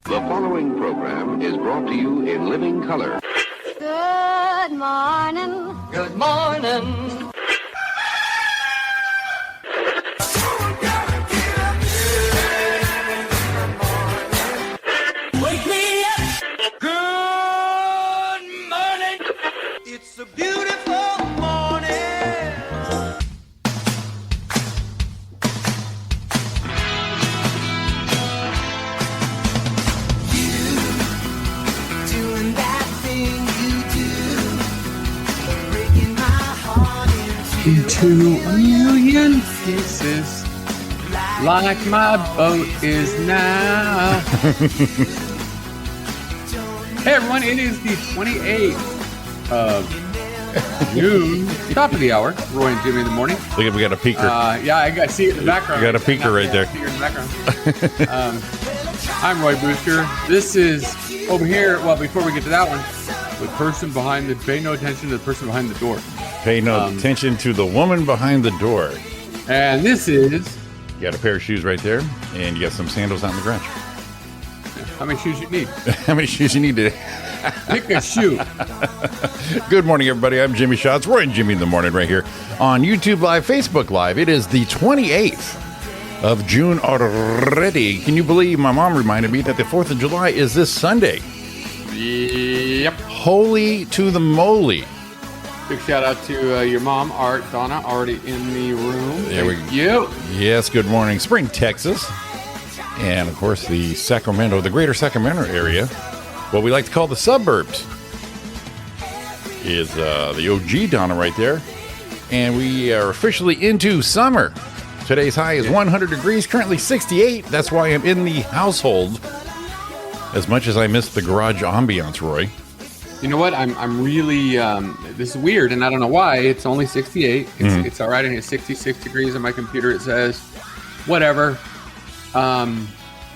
The following program is brought to you in living color. Good morning. Good morning. Wake me up. Good morning. It's a beautiful morning. Doing that thing you do, breaking my heart into a million pieces, like my boat is now. Hey everyone, it is the 28th of June, top of the hour. Roy and Jimmy in the morning. Look, we got a peeker. Yeah, I see it in the background. You got a peeker right there. I see it in the background. I'm Roy Booster. This is over here. Well, before we get to that one, the person behind the. Pay no attention to the person behind the door. Pay no attention to the woman behind the door. And this is. You got a pair of shoes right there, and you got some sandals out in the garage. How many shoes you need? How many shoes you need to Pick a shoe. Good morning, everybody. I'm Jimmy Schatz. Roy and Jimmy in the morning right here on YouTube Live, Facebook Live. It is the 28th of June already. Can you believe my mom reminded me that the 4th of July is this Sunday? Yep. Holy to the moly. Big shout out to your mom, Art, Donna, already in the room. There we Thank you. Yes, good morning. Spring, Texas. And, of course, the greater Sacramento area, what we like to call the suburbs, is the OG Donna right there. And we are officially into summer. Today's high is 100 degrees, currently 68. That's why I'm in the household. As much as I miss the garage ambiance, Roy. You know what? I'm really, this is weird, and I don't know why. It's only 68. It's all right, and it's 66 degrees on my computer. It says, whatever. I'm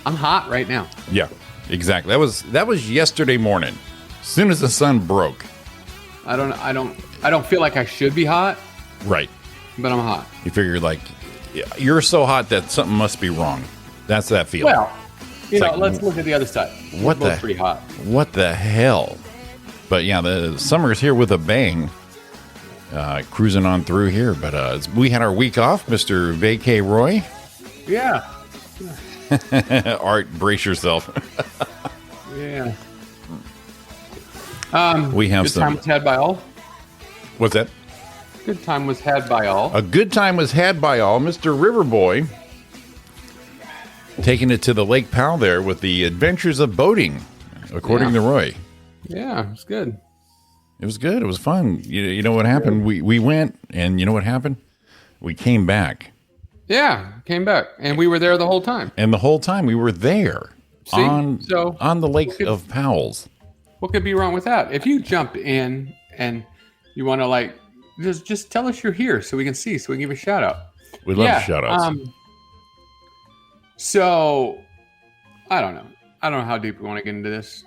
hot right now. Yeah, exactly. That was yesterday morning. As soon as the sun broke. I don't feel like I should be hot. Right. But I'm hot. You figure, like, you're so hot that something must be wrong. That's that feeling. Well, like, let's look at the other side. What We're both pretty hot. What the hell? But yeah, the summer's here with a bang. Cruising on through here. But we had our week off, Mr. Vacay Roy. Yeah. Art, brace yourself. Yeah. We have good time was had by all. What's that? Good time was had by all. A good time was had by all. Mr. Riverboy taking it to the Lake Powell there with the adventures of boating, according to Roy. Yeah, it was good. It was good. It was fun. You know what happened? We went, and you know what happened? We came back. Yeah, came back, and we were there the whole time. And the whole time we were there See? on the Lake What of Powell's. What could be wrong with that? If you jump in and you want to just tell us you're here so we can see, so we can give a shout out. We love shout outs. So I don't know how deep we want to get into this.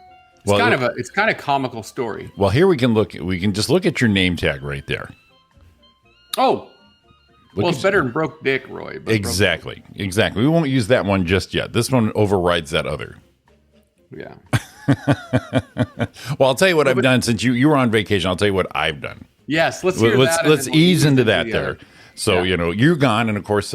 It's kind of comical story. Well, here we can just look at your name tag right there. Oh, it's better than broke dick, Roy. Exactly. We won't use that one just yet. This one overrides that other. Yeah. Well, I'll tell you what I've done since you were on vacation. I'll tell you what I've done. Yes, let's hear that. Let's ease into that there. So, you're gone. And of course,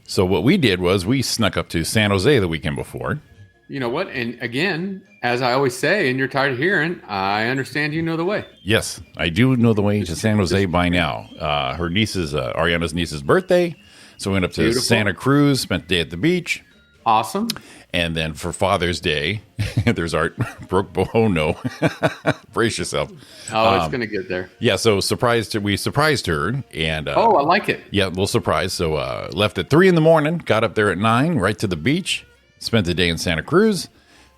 so what we did was we snuck up to San Jose the weekend before. You know what? And again, as I always say, and you're tired of hearing, I understand you know the way. Yes, I do know the way to San Jose by now. Her niece's, Ariana's niece's birthday. So we went up to Santa Cruz, spent the day at the beach. Awesome. And then for Father's Day, there's Art Brooke Bohono. Brace yourself. Oh, it's going to get there. Yeah, so we surprised her. And I like it. Yeah, little surprise. So left at 3 a.m, got up there at 9, right to the beach, spent the day in Santa Cruz.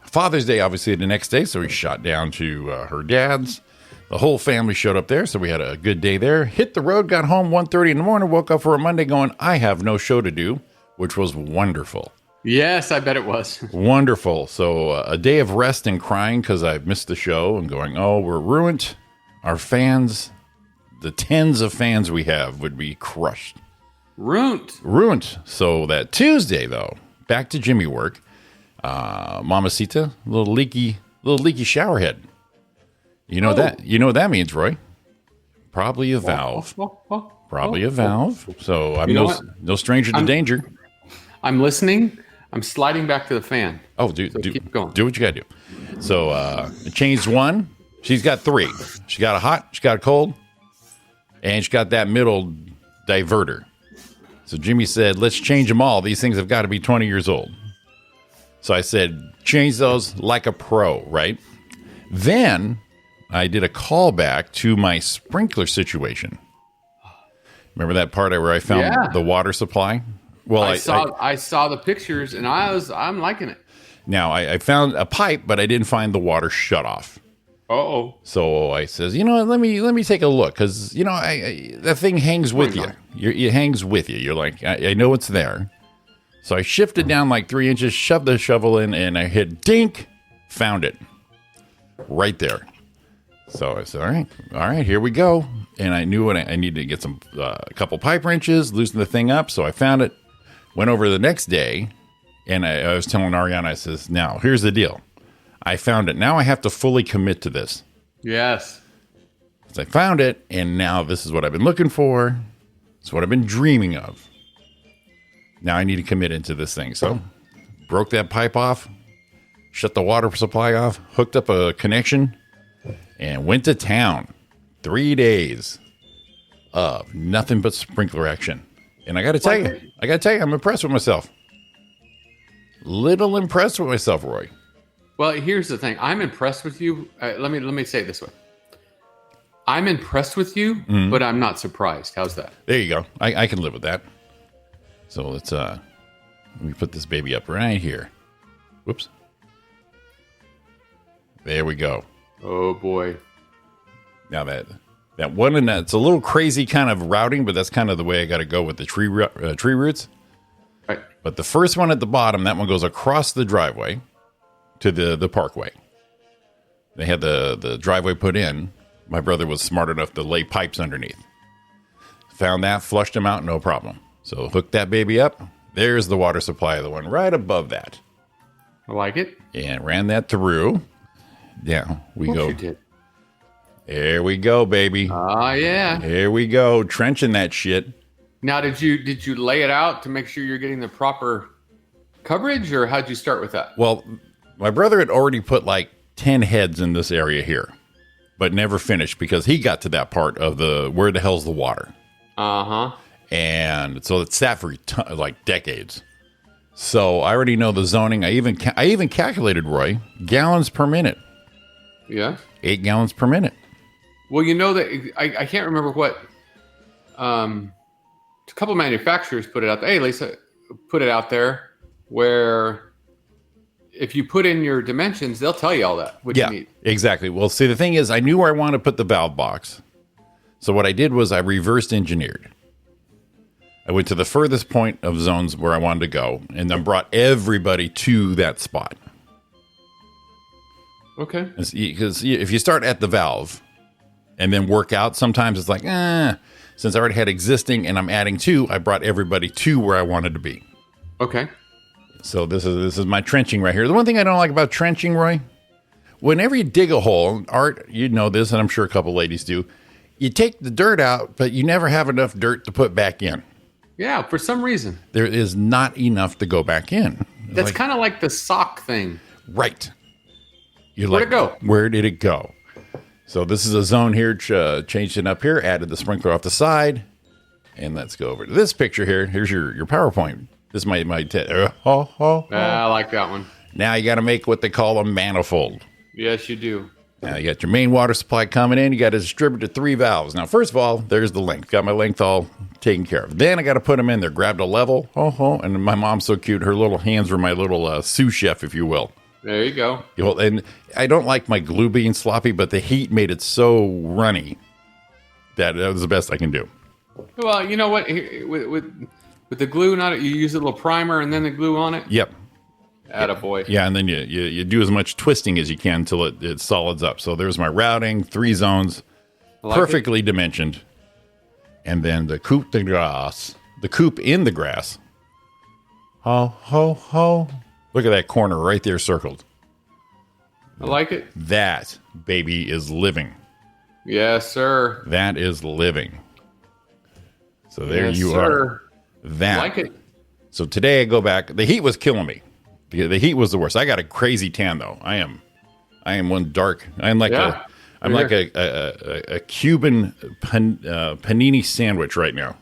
Father's Day, obviously, the next day, so we shot down to her dad's. The whole family showed up there, so we had a good day there. Hit the road, got home 1:30 in the morning, woke up for a Monday going, I have no show to do, which was wonderful. Yes, I bet it was. Wonderful. So a day of rest and crying because I've missed the show and going, oh, we're ruined. Our fans, the tens of fans we have would be crushed. Ruined. So that Tuesday, though, back to Jimmy work. Mamacita, little leaky shower head. You know what that means, Roy? Probably a valve. Probably a valve. So I'm You know what? no stranger to danger. I'm listening. I'm sliding back to the fan. Oh, keep going. Do what you got to do. So I changed one. She's got three. She got a hot, she got a cold, and she got that middle diverter. So Jimmy said, let's change them all. These things have got to be 20 years old. So I said, change those like a pro, right? Then I did a callback to my sprinkler situation. Remember that part where I found the water supply? Well, I saw the pictures and I'm liking it. Now I found a pipe, but I didn't find the water shut off. Oh. So I says, you know what, let me take a look, because you know that thing hangs with you. It hangs with you. You're like, I know it's there. So I shifted down like 3 inches, shoved the shovel in, and I hit dink, found it right there. So I said, all right, here we go. And I knew I needed to get a couple pipe wrenches, loosen the thing up. So I found it, went over the next day, and I was telling Ariana, I says, now here's the deal. I found it. Now I have to fully commit to this. Yes. So I found it, and now this is what I've been looking for. It's what I've been dreaming of. Now I need to commit into this thing. So broke that pipe off, shut the water supply off, hooked up a connection, and went to town. 3 days of nothing but sprinkler action. And I got to tell you, I'm impressed with myself. Little impressed with myself, Roy. Well, here's the thing. I'm impressed with you. Let me say it this way. I'm impressed with you, but I'm not surprised. How's that? There you go. I can live with that. So let me put this baby up right here. Whoops. There we go. Oh boy. Now that one, and it's a little crazy kind of routing, but that's kind of the way I got to go with the tree roots. Right. But the first one at the bottom, that one goes across the driveway to the parkway. They had the driveway put in. My brother was smart enough to lay pipes underneath. Found that, flushed them out, no problem. So hooked that baby up. There's the water supply of the one right above that. I like it. And ran that through. Yeah, we go. You did. There we go, baby. Yeah. Here we go, trenching that shit. Now, did you lay it out to make sure you're getting the proper coverage, or how'd you start with that? Well, my brother had already put like 10 heads in this area here, but never finished because he got to that part of where the hell's the water. Uh-huh. And so it sat for like decades. So I already know the zoning. I even calculated, Roy, gallons per minute. Yeah. 8 gallons per minute. Well, you know that I can't remember what a couple manufacturers put it out there. Hey, Lisa, put it out there where if you put in your dimensions, they'll tell you all that. What you need. Exactly. Well, see, the thing is, I knew where I wanted to put the valve box. So what I did was I reversed engineered. I went to the furthest point of zones where I wanted to go, and then brought everybody to that spot. Okay. Because if you start at the valve and then work out, sometimes it's like, since I already had existing and I'm adding 2, I brought everybody to where I wanted to be. Okay. So this is my trenching right here. The one thing I don't like about trenching, Roy, whenever you dig a hole, Art, you know this, and I'm sure a couple ladies do, you take the dirt out, but you never have enough dirt to put back in. Yeah, for some reason. There is not enough to go back in. That's kind of like the sock thing. Right. You're Where'd it go? Where did it go? So this is a zone here, changed it up here, added the sprinkler off the side. And let's go over to this picture here. Here's your PowerPoint. This might I like that one. Now you got to make what they call a manifold. Yes, you do. Now you got your main water supply coming in. You got to distribute to 3 valves. Now, first of all, there's the length. Got my length all taken care of. Then I got to put them in there. Grabbed a level. And my mom's so cute. Her little hands were my little sous chef, if you will. There you go. And I don't like my glue being sloppy, but the heat made it so runny that was the best I can do. Well, you know what? With the glue, you use a little primer and then the glue on it. Yep. Attaboy. Yeah, and then you do as much twisting as you can until it solids up. So there's my routing, 3 zones, perfectly dimensioned. And then the coupe de grass, the coupe in the grass. Look at that corner right there circled. I like it. That baby is living. Yes, sir. That is living. So there Yes, you sir. are. That. I like it. So today I go back. The heat was killing me. The heat was the worst. I got a crazy tan though. I am one dark. I'm like Yeah. a Cuban panini sandwich right now.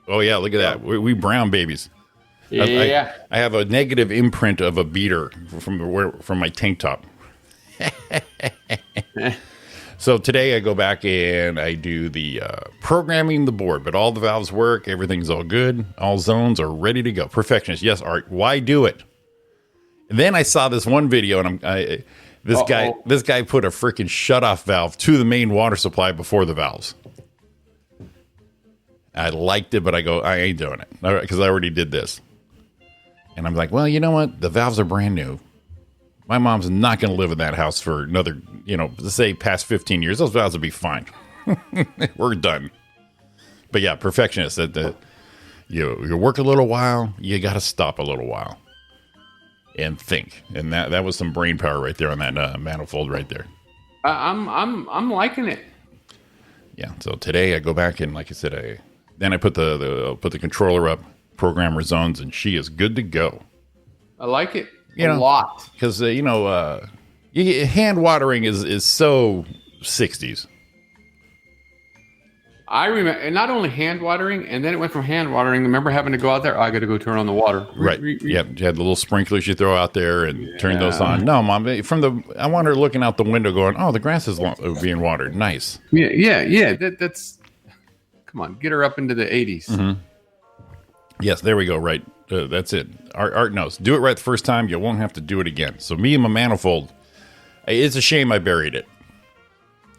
Oh yeah, look at that. We brown babies. Yeah. I have a negative imprint of a beater from my tank top. So today I go back and I do the programming the board, but all the valves work. Everything's all good. All zones are ready to go. Perfectionist. Yes, Art. Why do it? And then I saw this one video, and this guy put a freaking shutoff valve to the main water supply before the valves. I liked it, but I ain't doing it because I already did this. And I'm like, well, you know what? The valves are brand new. My mom's not going to live in that house for another, let's say past 15 years. Those valves will be fine. We're done. But yeah, perfectionist. You work a little while, you got to stop a little while and think. And that was some brain power right there on that manifold right there. I'm liking it. Yeah. So today I go back and, like I said, I put the controller up, programmer zones, and she is good to go. I like it A lot. Because, hand watering is so 60s. I remember, and not only hand watering, and then it went from hand watering. Remember having to go out there? Oh, I got to go turn on the water. Right. Yeah. You had the little sprinklers you throw out there and turn those on. No, Mom. I want her looking out the window going, oh, the grass is being watered. Nice. Yeah. That's. Come on, get her up into the 80s. Mm-hmm. Yes, there we go. Right. That's it. Art knows. Do it right the first time. You won't have to do it again. So me and my manifold, it's a shame I buried it.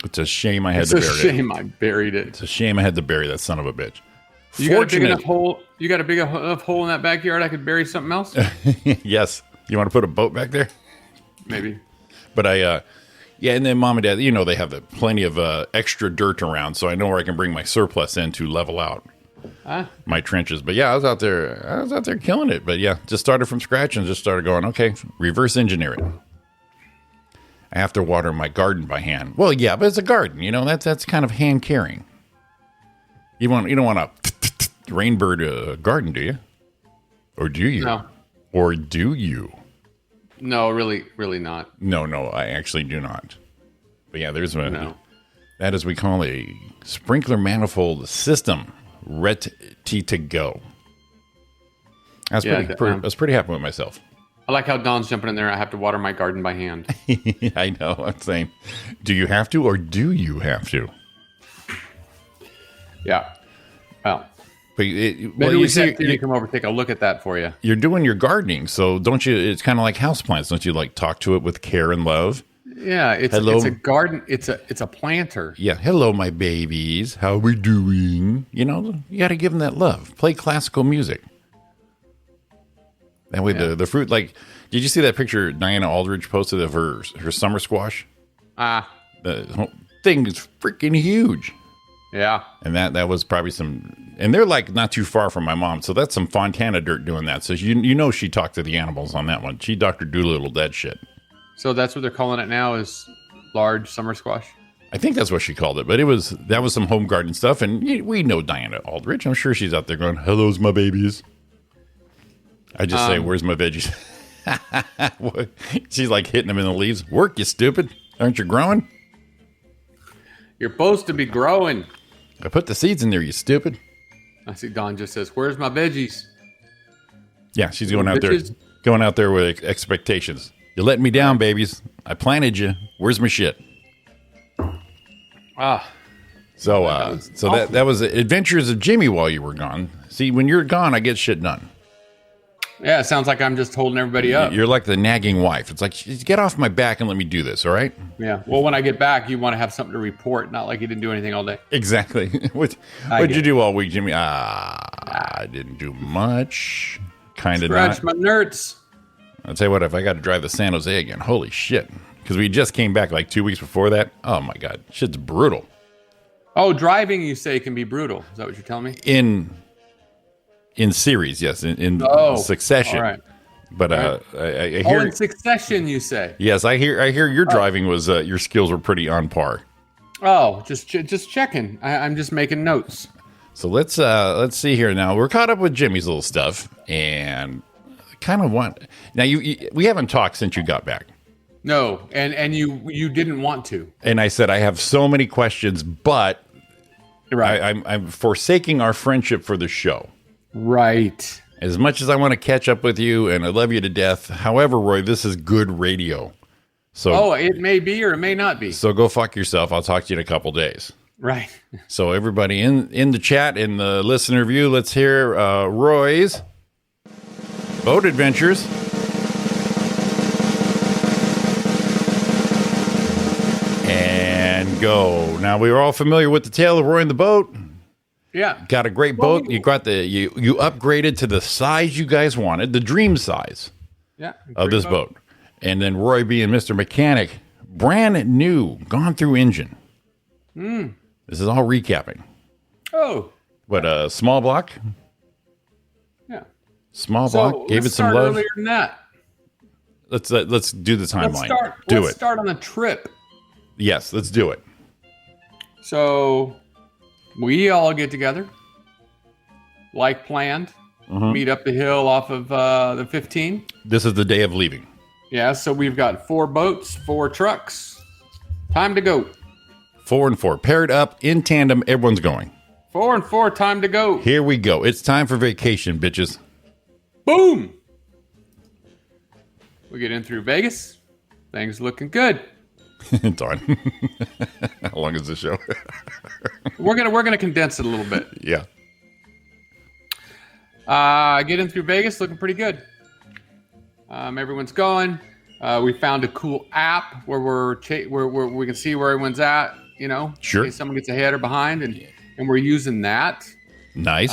It's a shame I had to bury it. It's a shame I buried it. It's a shame I had to bury that son of a bitch. You got a big enough hole? You got a big enough hole in that backyard I could bury something else? Yes. You want to put a boat back there? Maybe. But and then Mom and Dad, they have plenty of extra dirt around, so I know where I can bring my surplus in to level out my trenches. But yeah, I was out there killing it. But yeah, just started from scratch and just started going, okay, reverse engineer it. I have to water my garden by hand. Well, yeah, but it's a garden, that's kind of hand carrying. You don't want a rainbird garden, do you? Or do you? No. Or do you? No, really not. No, I actually do not. But yeah, there's No. that is we call a sprinkler manifold system ready to go. I was pretty happy with myself. I like how Don's jumping in there. I have to water my garden by hand. I know. I'm saying, do you have to or do you have to? Yeah. Well, But maybe we should come over and take a look at that for you. You're doing your gardening, so don't you? It's kind of like houseplants. Don't you talk to it with care and love? Yeah, it's a garden. It's a planter. Yeah. Hello, my babies. How we doing? You got to give them that love. Play classical music. That way, the fruit. Did you see that picture Diana Aldridge posted of her summer squash? The whole thing is freaking huge. Yeah. And that was probably and they're not too far from my mom. So that's some Fontana dirt doing that. So she talked to the animals on that one. She Dr. Doolittle that shit. So that's what they're calling it now is large summer squash. I think that's what she called it. But that was some home garden stuff. And we know Diana Aldridge. I'm sure she's out there going, hello's my babies. I just say, where's my veggies? She's hitting them in the leaves. Work, you stupid. Aren't you growing? You're supposed to be growing. I put the seeds in there, you stupid. I see Don just says, where's my veggies? Yeah, she's going out there with expectations. You're letting me down, babies. I planted you. Where's my shit? So that was Adventures of Jimmy while you were gone. See, when you're gone, I get shit done. Yeah, it sounds like I'm just holding everybody up. You're like the nagging wife. It's like, get off my back and let me do this, all right? Yeah. Well, when I get back, you want to have something to report, not like you didn't do anything all day. Exactly. What'd you do all week, Jimmy? I didn't do much. Kind of not. Scratch my nerds. I'll tell you what, if I got to drive to San Jose again, holy shit. Because we just came back 2 weeks before that. Oh, my God. Shit's brutal. Oh, driving, you say, can be brutal. Is that what you're telling me? In series, yes. In succession. All right. But I Oh, hear. in succession, you say? Yes, I hear your driving was your skills were pretty on par. Oh, just checking. I'm just making notes. So let's see here now. We're caught up with Jimmy's little stuff and kind of want now. We haven't talked since you got back. No, and you didn't want to. And I said I have so many questions, but Right. I'm forsaking our friendship for the show. Right. As much as I want to catch up with you and I love you to death, however, Roy, this is good radio. So Oh, it may be or it may not be. so go fuck yourself. I'll talk to you in a couple days. Right. So everybody in the chat, in the listener view, let's hear Roy's boat adventures. And go. Now we are all familiar with the tale of Roy and the boat. Yeah. Got a great boat. You got you upgraded to the size you guys wanted, the dream size Yeah. of this boat. And then Roy being Mr. Mechanic, brand new, gone through engine. This is all recapping. Oh. What a small block. Yeah. Small So block. Gave it let's some start love. earlier than that. Let's do the timeline. Let's start on the trip. Yes, let's do it. So we all get together, like planned, meet up the hill off of the 15. This is the day of leaving. Yeah, so we've got 4 boats, 4 trucks. Time to go. 4 and 4 paired up in tandem. Everyone's going. 4 and 4, time to go. Here we go. It's time for vacation, bitches. Boom! We get in through Vegas. Things looking good. Darn. How long is this show? We're gonna condense it a little bit. Yeah. Get in through Vegas, looking pretty good. Everyone's going. We found a cool app where where we can see where everyone's at. You know, Sure. in case someone gets ahead or behind, and we're using that. Nice.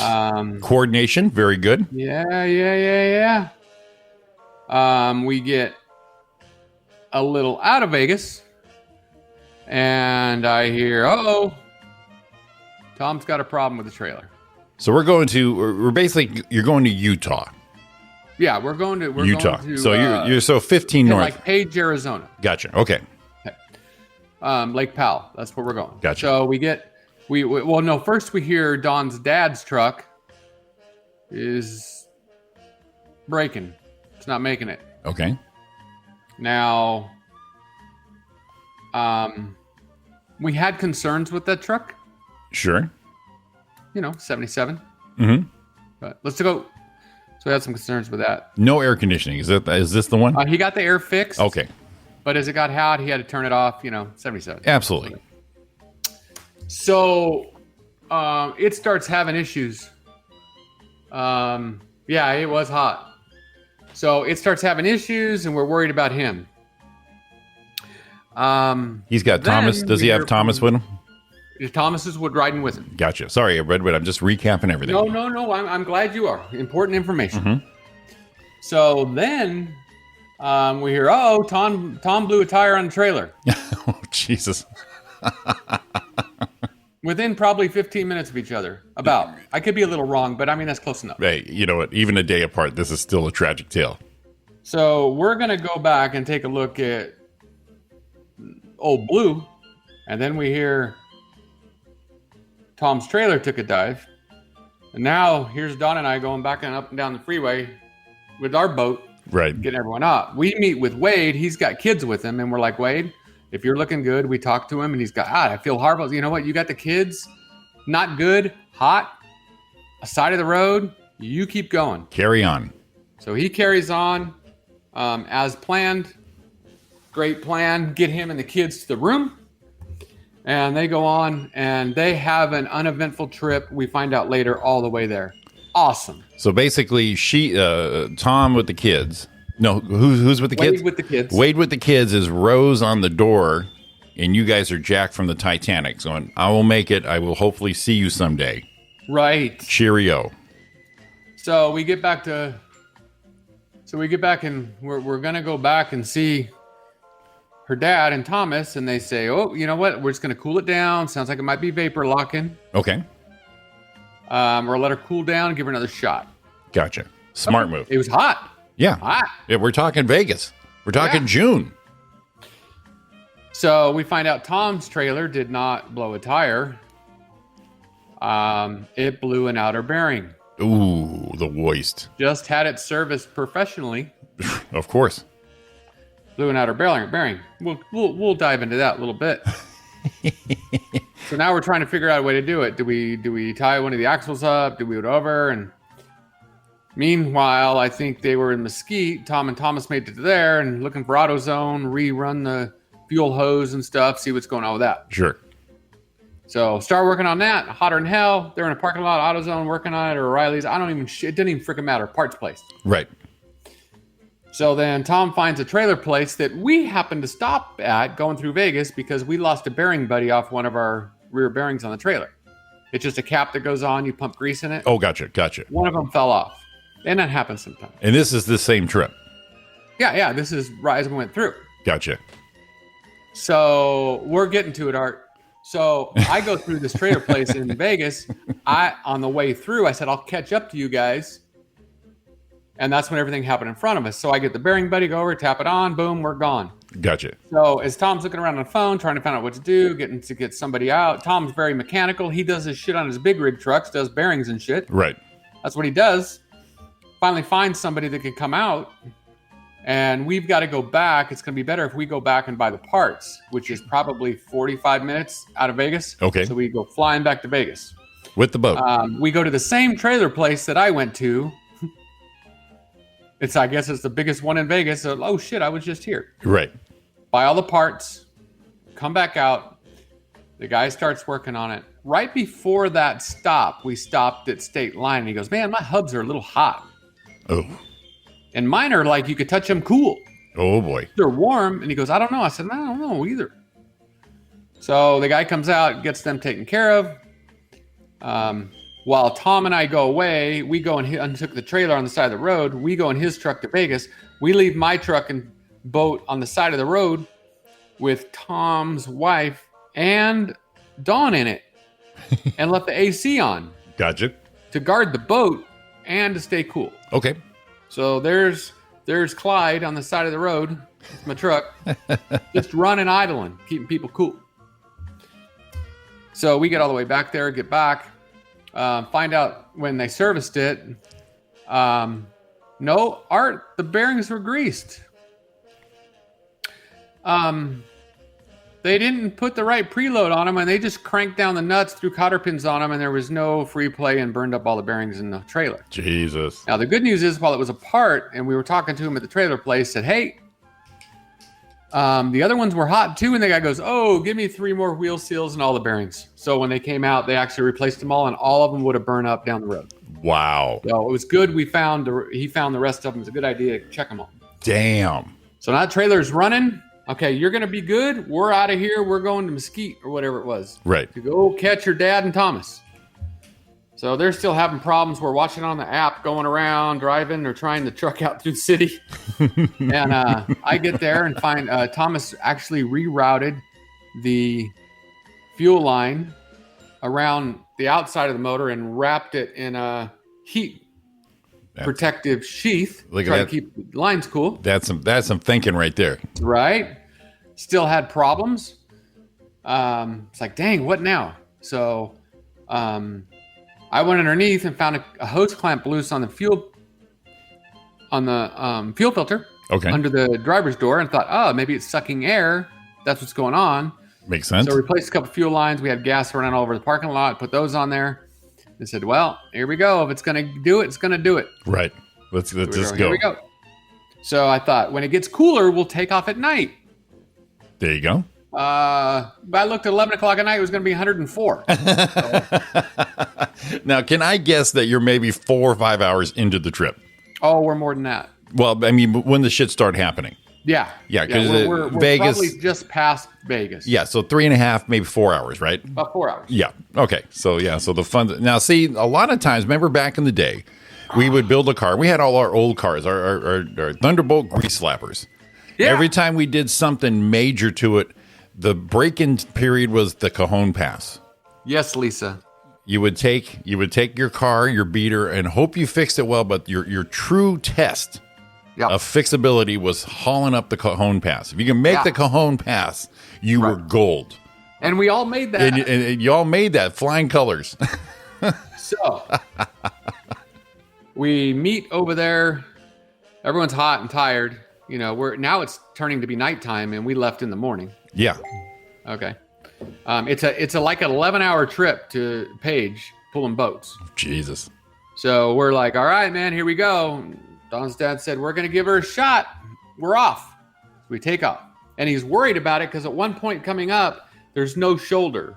Coordination. Very good. Yeah. We get a little out of Vegas, and I hear, uh-oh, Tom's got a problem with the trailer. So we're basically, you're going to Utah. Yeah, we're going to Utah. Going to, So you're 15 in north. like Page, Arizona. Gotcha. Okay. Lake Powell. That's where we're going. Gotcha. So first we hear Don's dad's truck is breaking. It's not making it. Okay. Now, we had concerns with that truck. Sure. 77. Mm-hmm. But let's go. So we had some concerns with that. No air conditioning. Is this the one? He got the air fixed. Okay. But as it got hot, he had to turn it off. 77. Absolutely. So it starts having issues. Yeah, it was hot. So it starts having issues, and we're worried about him. He's got Thomas. Does he have Thomas with him? Thomas is riding with him. Gotcha. Sorry, Redwood. I'm just recapping everything. No. I'm glad you are. Important information. Mm-hmm. So then we hear, oh, Tom blew a tire on the trailer. Oh, Jesus. Within probably 15 minutes of each other. About. I could be a little wrong, but I mean, that's close enough. Hey, you know what? Even a day apart, this is still a tragic tale. So we're going to go back and take a look at old Blue. And then we hear Tom's trailer took a dive. And now here's Don and I going back and up and down the freeway with our boat, Right. getting everyone up. We meet with Wade. He's got kids with him. And we're like, Wade, if you're looking good, we talk to him. And he's got, I feel horrible. You know what? You got the kids. Not good. Hot. Side of the road. You keep going. Carry on. So he carries on as planned. Great plan. Get him and the kids to the room. And they go on and they have an uneventful trip. We find out later all the way there. Awesome. So basically, Tom with the kids. No, who's with the kids? Wade with the kids. Wade with the kids is Rose on the door, and you guys are Jack from the Titanic. Going, I will make it. I will hopefully see you someday. Right. Cheerio. So we get back and we're going to go back and see her dad and Thomas. And they say, oh, you know what? We're just going to cool it down. Sounds like it might be vapor locking. Okay. Or let her cool down and give her another shot. Gotcha. Smart move. It was hot. Yeah. Hot. Yeah, we're talking Vegas. We're talking Yeah. June. So we find out Tom's trailer did not blow a tire. It blew an outer bearing. Ooh, the worst. Just had it serviced professionally. Of course. Blew an outer bearing. We'll dive into that a little bit. So now we're trying to figure out a way to do it. Do we tie one of the axles up? Do we go over? And meanwhile, I think they were in Mesquite. Tom and Thomas made it to there and looking for AutoZone, rerun the fuel hose and stuff, see what's going on with that. Sure. So start working on that. Hotter than hell. They're in a parking lot, AutoZone working on it, or O'Reilly's. It didn't even freaking matter. Parts place. Right. So then Tom finds a trailer place that we happened to stop at going through Vegas because we lost a bearing buddy off one of our rear bearings on the trailer. It's just a cap that goes on. You pump grease in it. Oh, gotcha. One of them fell off. And that happens sometimes. And this is the same trip. Yeah. This is right as we went through. Gotcha. So we're getting to it, Art. So I go through this trailer place in Vegas. On the way through, I said, I'll catch up to you guys. And that's when everything happened in front of us. So I get the bearing buddy, go over, tap it on, boom, we're gone. Gotcha. So as Tom's looking around on the phone, trying to find out what to do, getting to get somebody out. Tom's very mechanical. He does his shit on his big rig trucks, does bearings and shit. Right. That's what he does. Finally finds somebody that can come out. And we've got to go back. It's going to be better if we go back and buy the parts, which is probably 45 minutes out of Vegas. Okay. So we go flying back to Vegas. With the boat. We go to the same trailer place that I went to. I guess it's the biggest one in Vegas. So, oh shit, I was just here. Right. Buy all the parts, come back out. The guy starts working on it. Right before that stop, we stopped at State Line. And he goes, man, my hubs are a little hot. Oh. And mine are like, you could touch them cool. Oh, boy. They're warm. And he goes, I don't know. I said, I don't know either. So the guy comes out, gets them taken care of. While Tom and I go away, we go and took the trailer on the side of the road. We go in his truck to Vegas. We leave my truck and boat on the side of the road with Tom's wife and Dawn in it and left the AC on Gotcha. to guard the boat and to stay cool. Okay. So there's Clyde on the side of the road with my truck, just running idling, keeping people cool. So we get all the way back there, get back, find out when they serviced it. No, Art, the bearings were greased. They didn't put the right preload on them, and they just cranked down the nuts, threw cotter pins on them, and there was no free play and burned up all the bearings in the trailer. Jesus. Now, the good news is, while it was apart, and we were talking to him at the trailer place, said, hey, the other ones were hot too, and the guy goes, oh, give me 3 more wheel seals and all the bearings. So when they came out, they actually replaced them all, and all of them would have burned up down the road. Wow. So it was good. He found the rest of them. It's a good idea to check them all. Damn. So now that trailer's running. Okay, you're going to be good. We're out of here. We're going to Mesquite or whatever it was. Right. To go catch your dad and Thomas. So they're still having problems. We're watching on the app, going around, driving, or trying to truck out through the city. And I get there and find Thomas actually rerouted the fuel line around the outside of the motor and wrapped it in a heat protective sheath. Look at try that. to keep the lines cool. That's some thinking right there. Right. Still had problems. It's like, dang, what now? So I went underneath and found a hose clamp loose on the fuel filter Okay. under the driver's door, and thought, oh, maybe it's sucking air. That's what's going on. Makes sense. So replaced a couple fuel lines. We had gas running all over the parking lot. Put those on there. They said, well, here we go. If it's going to do it, it's going to do it. Right. Let's just Here go. we go. So I thought, when it gets cooler, we'll take off at night. There you go. I looked at 11 o'clock at night. It was going to be 104. Now, can I guess that you're maybe 4 or 5 hours into the trip? Oh, we're more than that. Well, I mean, when the shit started happening. Yeah. Yeah, 'cause we're Vegas- probably just past Vegas. Yeah, so 3.5, maybe 4 hours, right? About 4 hours. Yeah. Okay. So the fun. Now, see, a lot of times, remember back in the day, we would build a car. We had all our old cars, our Thunderbolt grease slappers. Yeah. Every time we did something major to it, the break-in period was the Cajon Pass. Yes, Lisa. You would take your car, your beater, and hope you fixed it well. But your true test Yep. of fixability was hauling up the Cajon Pass. If you can make the Cajon Pass, you were gold. And we all made that. And y'all made that flying colors. So we meet over there. Everyone's hot and tired. You know, now it's turning to be nighttime, and we left in the morning. Yeah. Okay. It's like an 11-hour trip to Page pulling boats. Jesus. So we're like, all right, man, here we go. Don's dad said, we're going to give her a shot. We're off. So we take off. And he's worried about it because at one point coming up, there's no shoulder.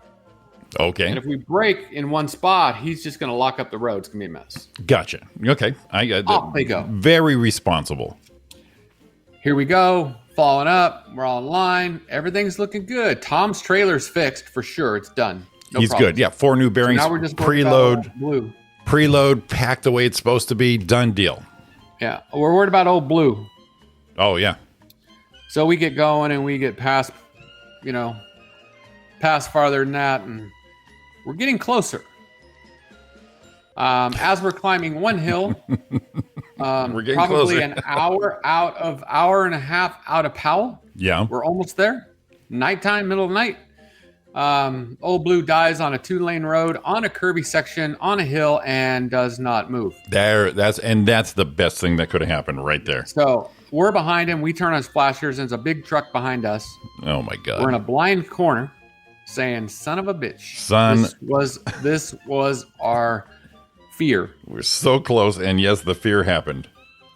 Okay. And if we break in one spot, he's just going to lock up the road. It's going to be a mess. Gotcha. Okay. Off they go. Very responsible. Here we go. Falling up. We're all in line. Everything's looking good. Tom's trailer's fixed for sure. It's done. No He's problem. good. Yeah. 4 new bearings. So now we're just worried about Old Blue. Preload, packed the way it's supposed to be. Done deal. Yeah. We're worried about Old Blue. Oh, yeah. So we get going and we get past farther than that, and we're getting closer. As we're climbing one hill, We're getting probably closer. an hour and a half out of Powell. Yeah. We're almost there. Nighttime, middle of the night. Old Blue dies on a 2-lane road, on a curvy section, on a hill, and does not move. That's the best thing that could have happened right there. So we're behind him. We turn on splashers, and there's a big truck behind us. Oh my God. We're in a blind corner, saying, "Son of a bitch, Son." This was our fear." We're so close, and yes, the fear happened.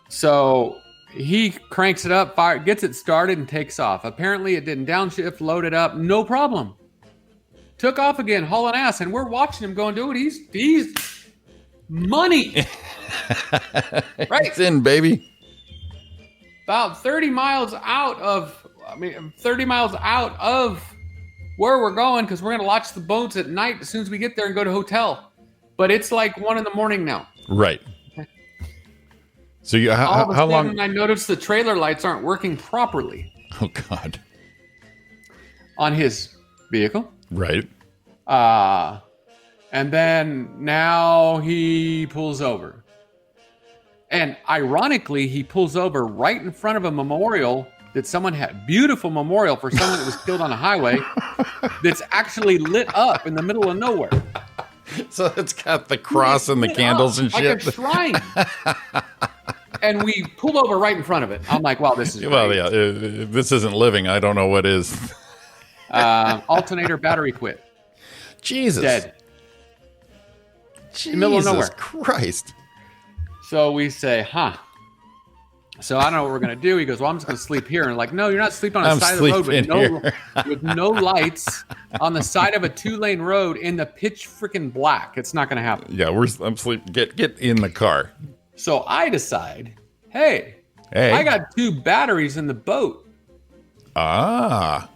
So he cranks it up, gets it started, and takes off. Apparently, it didn't downshift, load it up, no problem. Took off again, hauling ass, and we're watching him going, dude, he's money. Right? It's in, baby. About 30 miles out of where we're going, because we're going to launch the boats at night as soon as we get there and go to hotel. But it's like 1 a.m. now. Right. So you All of a how sudden, long? I noticed the trailer lights aren't working properly Oh God. on his vehicle. Right. And then now he pulls over. And ironically, he pulls over right in front of a memorial that someone had. Beautiful memorial for someone that was killed on a highway that's actually lit up in the middle of nowhere. So it's got the cross and the Lit candles up and like shit. a shrine. And we pulled over right in front of it. I'm like, wow, this is Well, great. yeah. If this isn't living, I don't know what is. Alternator battery quit. Jesus. Dead. Jesus the middle of nowhere. Christ. So we say, huh. So I don't know what we're going to do. He goes, well, I'm just going to sleep here. And like, no, you're not sleeping on the I'm side of the road sleeping with no lights on the side of a 2-lane road in the pitch freaking black. It's not going to happen. Yeah, I'm sleeping. Get in the car. So I decide, hey, Hey. I got 2 batteries in the boat. Ah.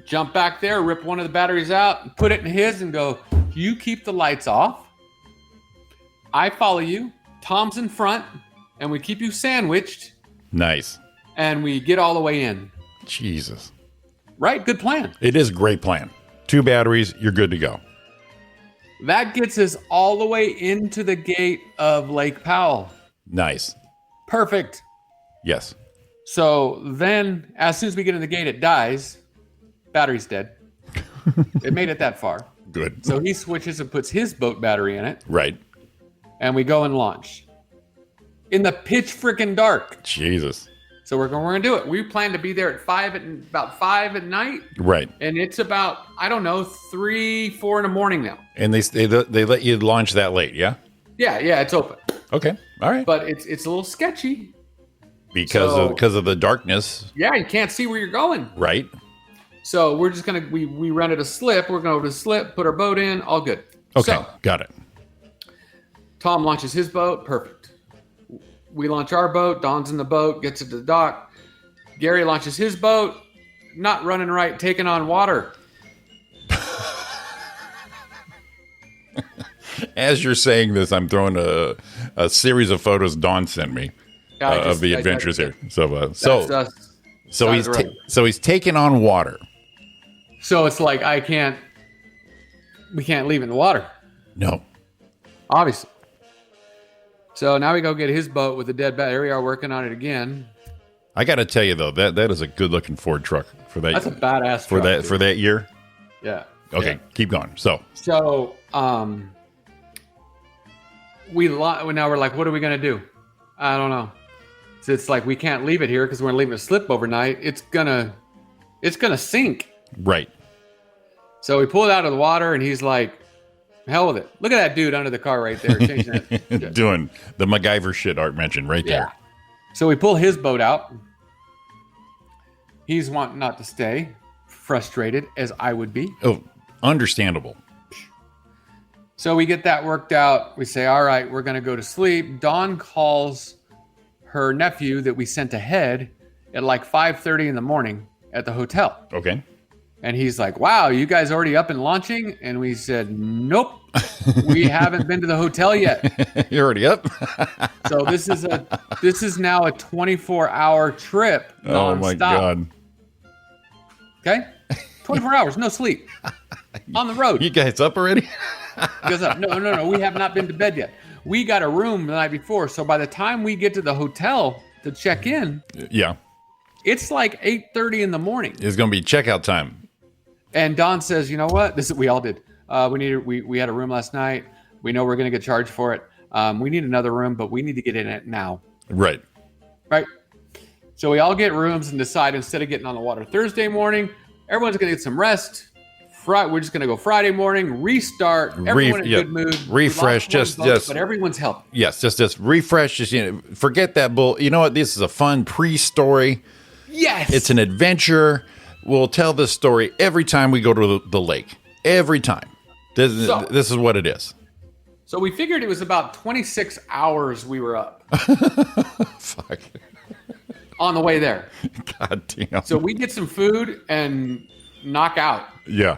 Jump back there, rip one of the batteries out, put it in his, and go, you keep the lights off. I follow you. Tom's in front, and we keep you sandwiched, Nice. and we get all the way in. Jesus. Right? Good plan. It is a great plan. 2 batteries, you're good to go. That gets us all the way into the gate of Lake Powell. Nice. Perfect. Yes. So then, as soon as we get in the gate, it dies. Battery's dead. It made it that far. Good. So he switches and puts his boat battery in it, Right. and we go and launch. In the pitch freaking dark. Jesus. So we're gonna do it. We plan to be there at about 5 at night, Right. and it's about, I don't know, 3, 4 in the morning now. And they let you launch that late, yeah? Yeah, it's open, Okay. All right. but it's a little sketchy. Because of the darkness, Yeah, you can't see where you're going. right? So we're just gonna we rented a slip. We're gonna go to the slip, put our boat in, all good. Okay. So Got it. Tom launches his boat, perfect. We launch our boat. Don's in the boat, gets it to the dock. Gary launches his boat, not running right, taking on water. As you're saying this, I'm throwing a series of photos Dawn sent me of the adventures here. That's So us. so side he's of the road. so he's taking on water. So it's like we can't leave in the water, No. obviously. So now we go get his boat with the dead bat. Here we are working on it again. I got to tell you though, that is a good looking Ford truck for that. That's a badass for truck, that dude. for that year. Yeah. Okay, Yeah. keep going. So So now we're like, what are we gonna do? I don't know. So it's like we can't leave it here because we're gonna leave it slip overnight. It's gonna sink. right. So we pull it out of the water, and he's like, "Hell with it! Look at that dude under the car right there, changing that." Doing the MacGyver shit Art mentioned right Yeah. there. So we pull his boat out. He's wanting not to stay, frustrated as I would be. Oh, understandable. So we get that worked out. We say, all right, we're going to go to sleep. Dawn calls her nephew that we sent ahead at like 5:30 in the morning at the hotel. Okay. And he's like, wow, you guys already up and launching? And we said, nope, we haven't been to the hotel yet. You're already up. So this is now a 24-hour trip. Oh my nonstop. God. Okay? 24 hours, no sleep. On the road. You guys up already? He goes up. No. We have not been to bed yet. We got a room the night before. So by the time we get to the hotel to check in, Yeah. it's like 8:30 in the morning. It's going to be checkout time. And Don says, you know what? We all did. We had a room last night. We know we're going to get charged for it. We need another room, but we need to get in it now. Right. Right? So we all get rooms and decide instead of getting on the water Thursday morning, everyone's going to get some rest. We're just going to go Friday morning, restart. Everyone in a good mood. Refresh. We lost one Just. vote, but everyone's healthy. Yes. Just refresh. Just forget that bull. You know what? This is a fun pre-story. Yes. It's an adventure. We'll tell this story every time we go to the lake. Every time. This is what it is. So we figured it was about 26 hours we were up Fuck. on the way there. God damn. So we get some food and knock out. Yeah.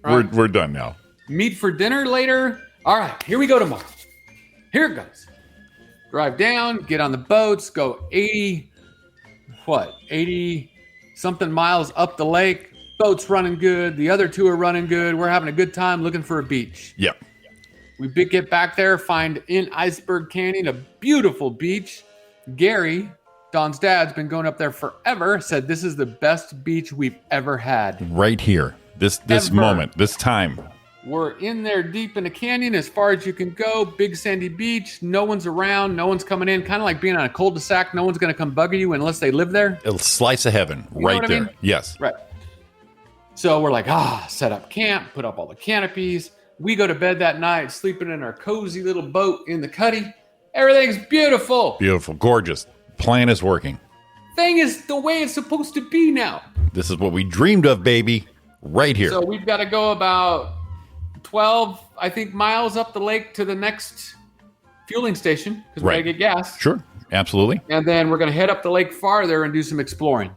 Right. We're done now. Meet for dinner later. All right, here we go tomorrow. Here it goes. Drive down, get on the boats, go 80 something miles up the lake. Boat's running good. The other two are running good. We're having a good time looking for a beach. Yeah. We get back there, find in Iceberg Canyon a beautiful beach. Gary, Don's dad's been going up there forever, said this is the best beach we've ever had. Right here. This Ever. moment. This time. We're in there deep in the canyon as far as you can go. Big sandy beach. No one's around. No one's coming in. Kind of like being on a cul-de-sac. No one's going to come bug you unless they live there. A slice of heaven. You know Right what I there. mean? Yes. Right. So we're like, set up camp, put up all the canopies. We go to bed that night, sleeping in our cozy little boat in the cuddy. Everything's beautiful. Beautiful. Gorgeous. Plan is working. Thing is the way it's supposed to be now. This is what we dreamed of, baby. Right here. So we've got to go about 12, I think, miles up the lake to the next fueling station because we got to Right. get gas. Sure. Absolutely. And then we're going to head up the lake farther and do some exploring.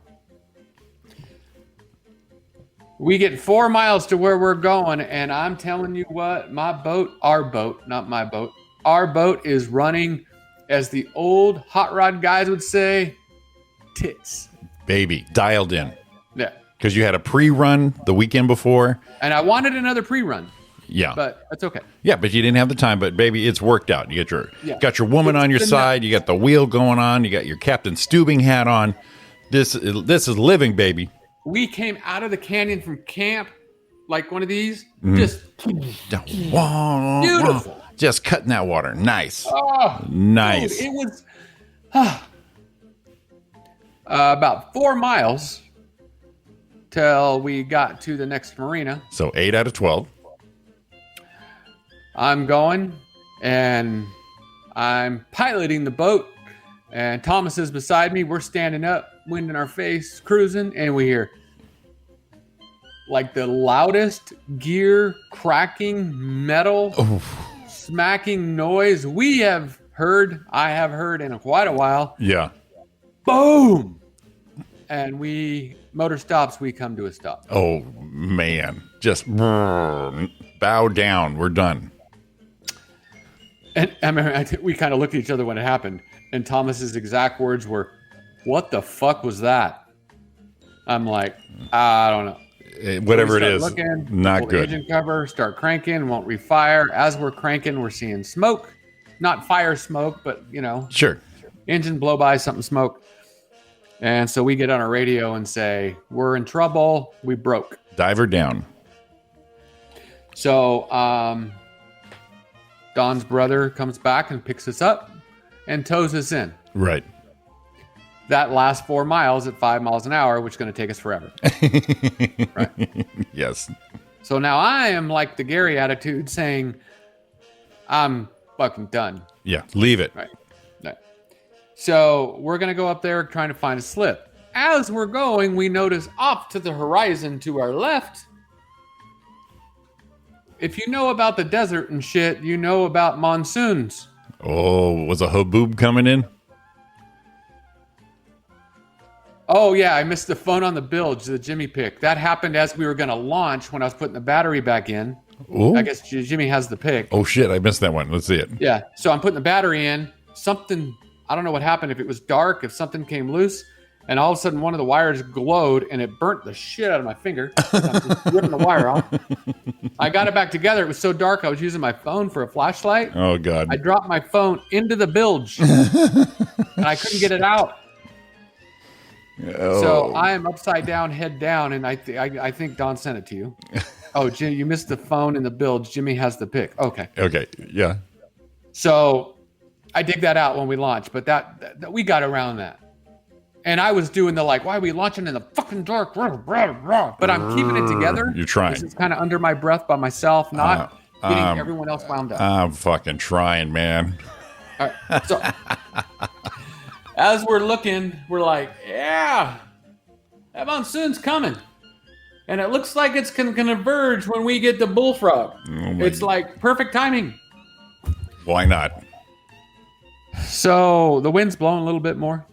We get 4 miles to where we're going, and I'm telling you what, our boat, not my boat, our boat is running, as the old hot rod guys would say, tits. Baby. Dialed in. Yeah. Because you had a pre-run the weekend before. And I wanted another pre-run, Yeah. but that's okay. Yeah, but you didn't have the time. But baby, it's worked out. You got your woman on your It's side. You got the wheel going on. You got your Captain Stubing hat on. This is living, baby. We came out of the canyon from camp like one of these, Mm-hmm. just Beautiful. Just cutting that water. Nice. Nice. dude, it was about 4 miles till we got to the next marina. So 8 out of 12. I'm going and I'm piloting the boat, and Thomas is beside me. We're standing up, wind in our face, cruising, and we hear like the loudest gear cracking, metal smacking noise I have heard in quite a while. Yeah. Boom! And motor stops, we come to a stop. Oh, man. Just bow down. We're done. And I remember we kind of looked at each other when it happened, and Thomas's exact words were, "What the fuck was that?" I'm like, I don't know. Whatever We it start is, looking, not pull good. Engine cover, start cranking, won't refire. As we're cranking, we're seeing smoke. not fire smoke, but Sure. engine blow by, something smoke. And so we get on our radio and say, we're in trouble. We broke. Diver down. So Don's brother comes back and picks us up and tows us in. Right. That last 4 miles at 5 miles an hour, which is going to take us forever. Right. Yes. So now I am like the Gary attitude saying, I'm fucking done. Yeah. Leave it. Right. So we're going to go up there trying to find a slip. As we're going, we notice off to the horizon to our left. If you know about the desert and shit, you know about monsoons. Oh, was a haboob coming in? Oh, yeah, I missed the phone on the bilge, the Jimmy pick. That happened as we were going to launch when I was putting the battery back in. Ooh. I guess Jimmy has the pick. Oh, shit. I missed that one. Let's see it. Yeah, so I'm putting the battery in. Something, I don't know what happened, if it was dark, if something came loose, and all of a sudden one of the wires glowed and it burnt the shit out of my finger. I'm just ripping the wire off. I got it back together. It was so dark, I was using my phone for a flashlight. Oh, God. I dropped my phone into the bilge and I couldn't get it out. Oh. So I am upside down, head down, and I think Don sent it to you. Oh, Jim, you missed the phone in the bilge. Jimmy has the pick. Okay. Okay. Yeah. So I dig that out when we launch, but that we got around that. And I was doing the like, why are we launching in the fucking dark? But I'm keeping it together. You're trying. This is kind of under my breath by myself, not getting everyone else wound up. I'm fucking trying, man. All right. So as we're looking, we're like, yeah, that monsoon's coming. And it looks like it's going to converge when we get the bullfrog. It's like perfect timing. Why not? So the wind's blowing a little bit more.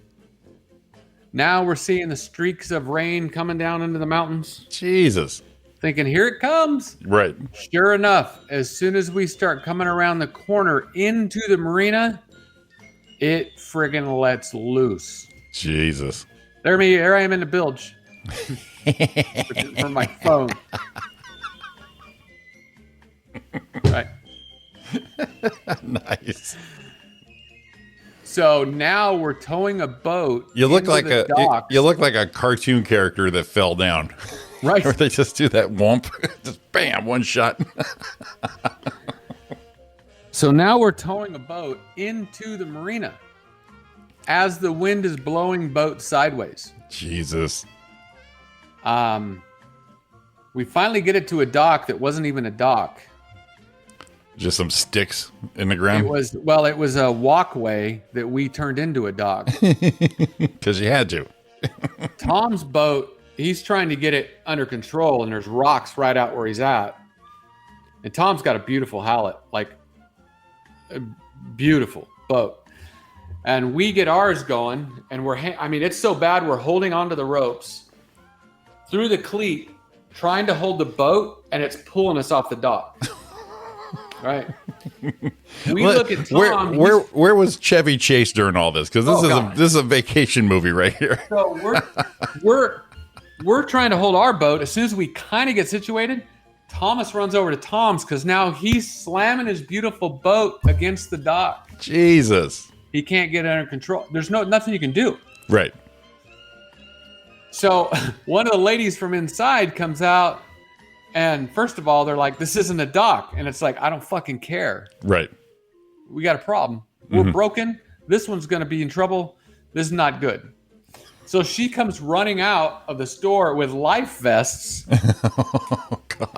Now we're seeing the streaks of rain coming down into the mountains. Jesus. Thinking, here it comes. Right. Sure enough, as soon as we start coming around the corner into the marina, it friggin' lets loose. Jesus. There I am in the bilge. For my phone. Right. Nice. So now we're towing a boat. You look into like the docks. you look like a cartoon character that fell down. Right. Or they just do that whomp. Just bam, one shot. So now we're towing a boat into the marina as the wind is blowing boat sideways. Jesus. We finally get it to a dock that wasn't even a dock. Just some sticks in the ground. It was a walkway that we turned into a dock. Because you had to. Tom's boat, he's trying to get it under control, and there's rocks right out where he's at. And Tom's got a beautiful Hallett, like a beautiful boat. And we get ours going, and it's so bad we're holding onto the ropes through the cleat, trying to hold the boat, and it's pulling us off the dock. Right. We look at Tom. Where was Chevy Chase during all this? Because this is a vacation movie right here. So we're trying to hold our boat. As soon as we kind of get situated, Thomas runs over to Tom's because now he's slamming his beautiful boat against the dock. Jesus. He can't get it under control. There's nothing you can do. Right. So one of the ladies from inside comes out, and first of all, they're like, this isn't a dock. And it's like, I don't fucking care. Right. We got a problem. We're broken. This one's going to be in trouble. This is not good. So she comes running out of the store with life vests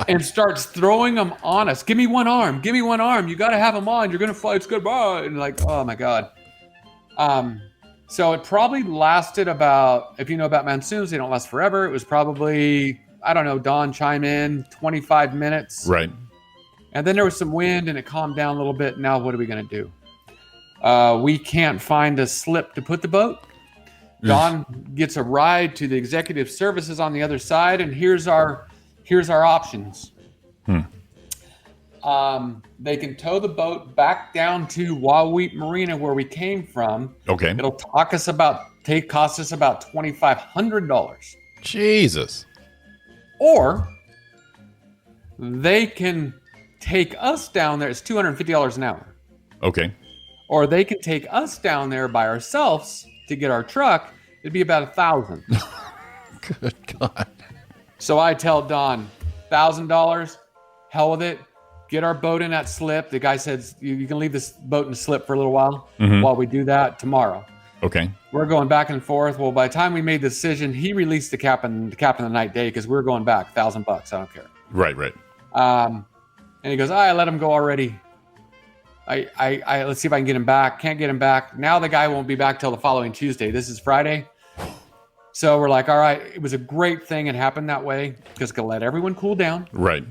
and starts throwing them on us. Give me one arm. Give me one arm. You got to have them on. You're going to fly. It's goodbye. And like, oh my God. So it probably lasted about, if you know about monsoons, they don't last forever. It was probably, I don't know, Don chime in, 25 minutes. Right. And then there was some wind and it calmed down a little bit. Now what are we going to do? We can't find a slip to put the boat. Don gets a ride to the executive services on the other side, and here's our options. They can tow the boat back down to Wahweap Marina where we came from. Okay. It'll cost us about $2,500. Jesus. Or they can take us down there. It's $250 an hour. Okay. or they can take us down there by ourselves to get our truck. It'd be about $1,000. Good God. So I tell Don, $1,000, hell with it. Get our boat in that slip. The guy says, you can leave this boat in the slip for a little while while we do that tomorrow. Okay. We're going back and forth. Well, by the time we made the decision, he released the captain the night day because we were going back $1,000. I don't care. Right. And he goes, I let him go already. I let's see if I can get him back. Can't get him back. Now the guy won't be back till the following Tuesday. This is Friday. So we're like, all right, it was a great thing. It happened that way because it could let everyone cool down. Right.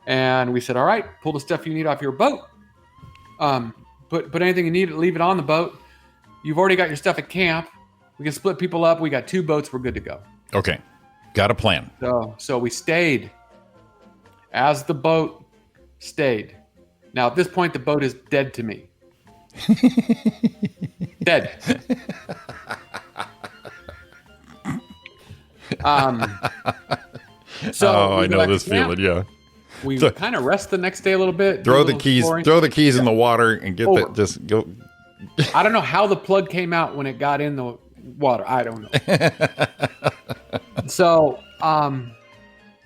And we said, all right, pull the stuff you need off your boat. Put anything you need, leave it on the boat. You've already got your stuff at camp. We can split people up. We got 2 boats. We're good to go. Okay. Got a plan. So we stayed as the boat stayed. Now, at this point, the boat is dead to me. Dead. So I know this feeling. Yeah. We kind of rest the next day a little bit. Throw the keys in the water and get that. Just go. I don't know how the plug came out when it got in the water. I don't know. So,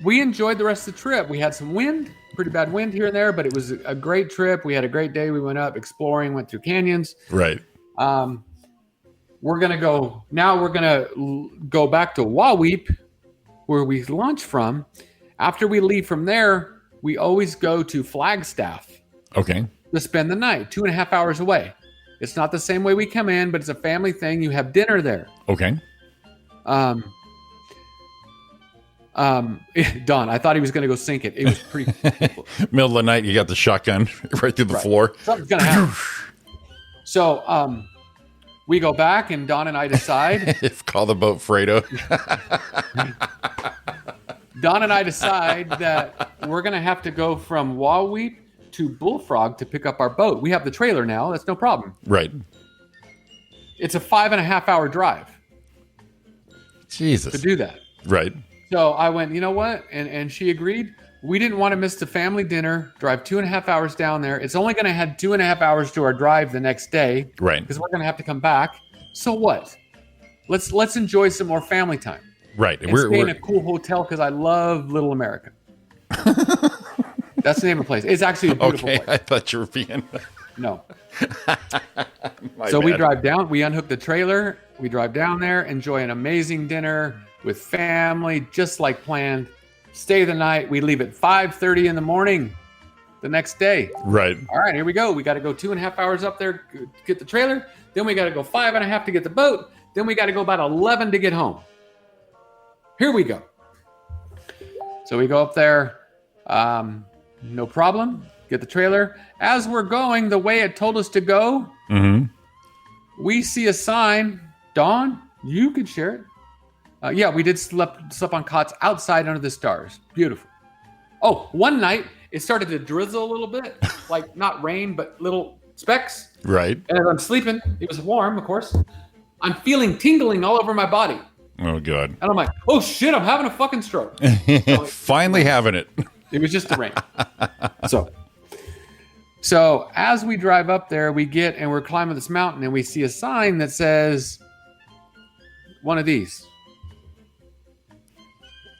we enjoyed the rest of the trip. We had some wind, pretty bad wind here and there, but it was a great trip. We had a great day. We went up exploring, went through canyons. Right. We're going to go back to Waweep, where we launched from. After we leave from there, we always go to Flagstaff. Okay. To spend the night, 2.5 hours away. It's not the same way we come in, but it's a family thing. You have dinner there. Okay. Don, I thought he was going to go sink it. It was pretty. Middle of the night, you got the shotgun right through the floor. Something's going to happen. So, we go back, and Don and I decide. Call the boat Fredo. Don and I decide that we're going to have to go from Waweep to Bullfrog to pick up our boat. We have the trailer now. That's no problem. Right. It's a 5.5 hour drive. Jesus. To do that. Right. So I went, you know what? And she agreed. We didn't want to miss the family dinner, drive 2.5 hours down there. It's only going to add 2.5 hours to our drive the next day. Right. Because we're going to have to come back. So what? Let's enjoy some more family time. Right. And stay in a cool hotel because I love Little America. That's the name of the place. It's actually a beautiful place. I thought you were being... No. So we drive down. We unhook the trailer. We drive down there, enjoy an amazing dinner with family, just like planned. Stay the night. We leave at 5:30 in the morning the next day. Right. All right, here we go. We got to go 2.5 hours up there to get the trailer. Then we got to go 5.5 to get the boat. Then we got to go about 11 to get home. Here we go. So we go up there. No problem. Get the trailer. As we're going the way it told us to go, we see a sign. Dawn, you could share it. Yeah, we did sleep on cots outside under the stars. Beautiful. Oh, one night it started to drizzle a little bit, like not rain, but little specks. Right. And as I'm sleeping, it was warm, of course. I'm feeling tingling all over my body. Oh, God. And I'm like, oh, shit, I'm having a fucking stroke. Finally having it. It was just the rain. So as we drive up there, we're climbing this mountain and we see a sign that says one of these.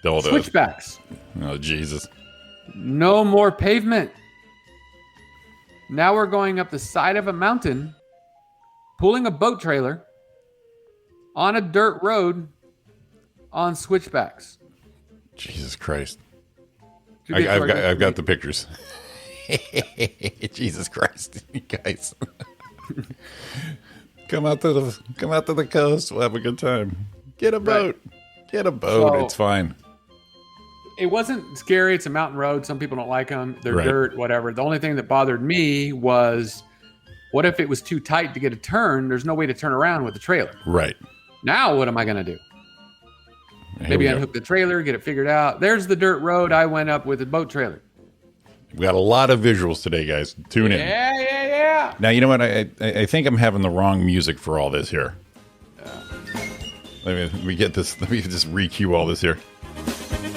Switchbacks. Oh, Jesus. No more pavement. Now we're going up the side of a mountain, pulling a boat trailer on a dirt road on switchbacks. Jesus Christ. I've got the pictures. Jesus Christ, you guys. Come out to the coast. We'll have a good time. Get a boat. Get a boat. So, it's fine. It wasn't scary. It's a mountain road. Some people don't like them. They're Right. dirt, whatever. The only thing that bothered me was, what if it was too tight to get a turn? There's no way to turn around with the trailer. Right. Now what am I going to do? Here Maybe we go. unhook the trailer, get it figured out. There's the dirt road. I went up with a boat trailer. We got a lot of visuals today, guys. Tune in. Yeah. Now, you know what? I think I'm having the wrong music for all this here. Let me get this. Let me just re-cue all this here.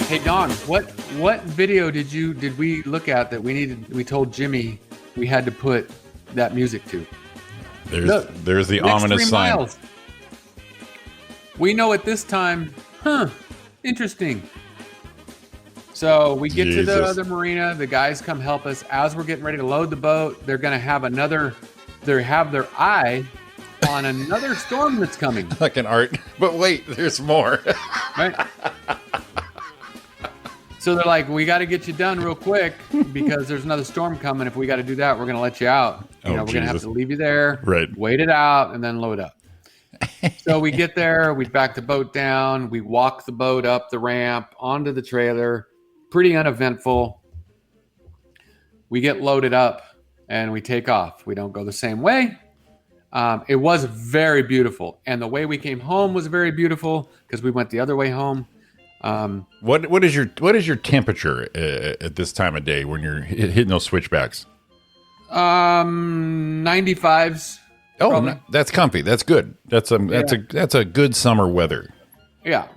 Hey Don, what video did we look at that we told Jimmy we had to put that music to. There's the Next ominous 3 sign. miles. We know at this time, interesting. So we get to the Jesus. other marina. The guys come help us. As we're getting ready to load the boat, they're going to have their eye on another storm that's coming. Like an art. But wait, there's more. Right? So they're like, we got to get you done real quick because there's another storm coming. If we got to do that, we're going to let you out. Oh, We're going to have Jesus. to leave you there, Right. wait it out, and then load up. So we get there, we back the boat down, we walk the boat up the ramp onto the trailer. Pretty uneventful. We get loaded up and we take off. We don't go the same way. It was very beautiful, and the way we came home was very beautiful because we went the other way home. What is your temperature at this time of day when you're hitting those switchbacks? 95s. Oh, Probably. that's comfy. That's good. That's a good summer weather. Yeah.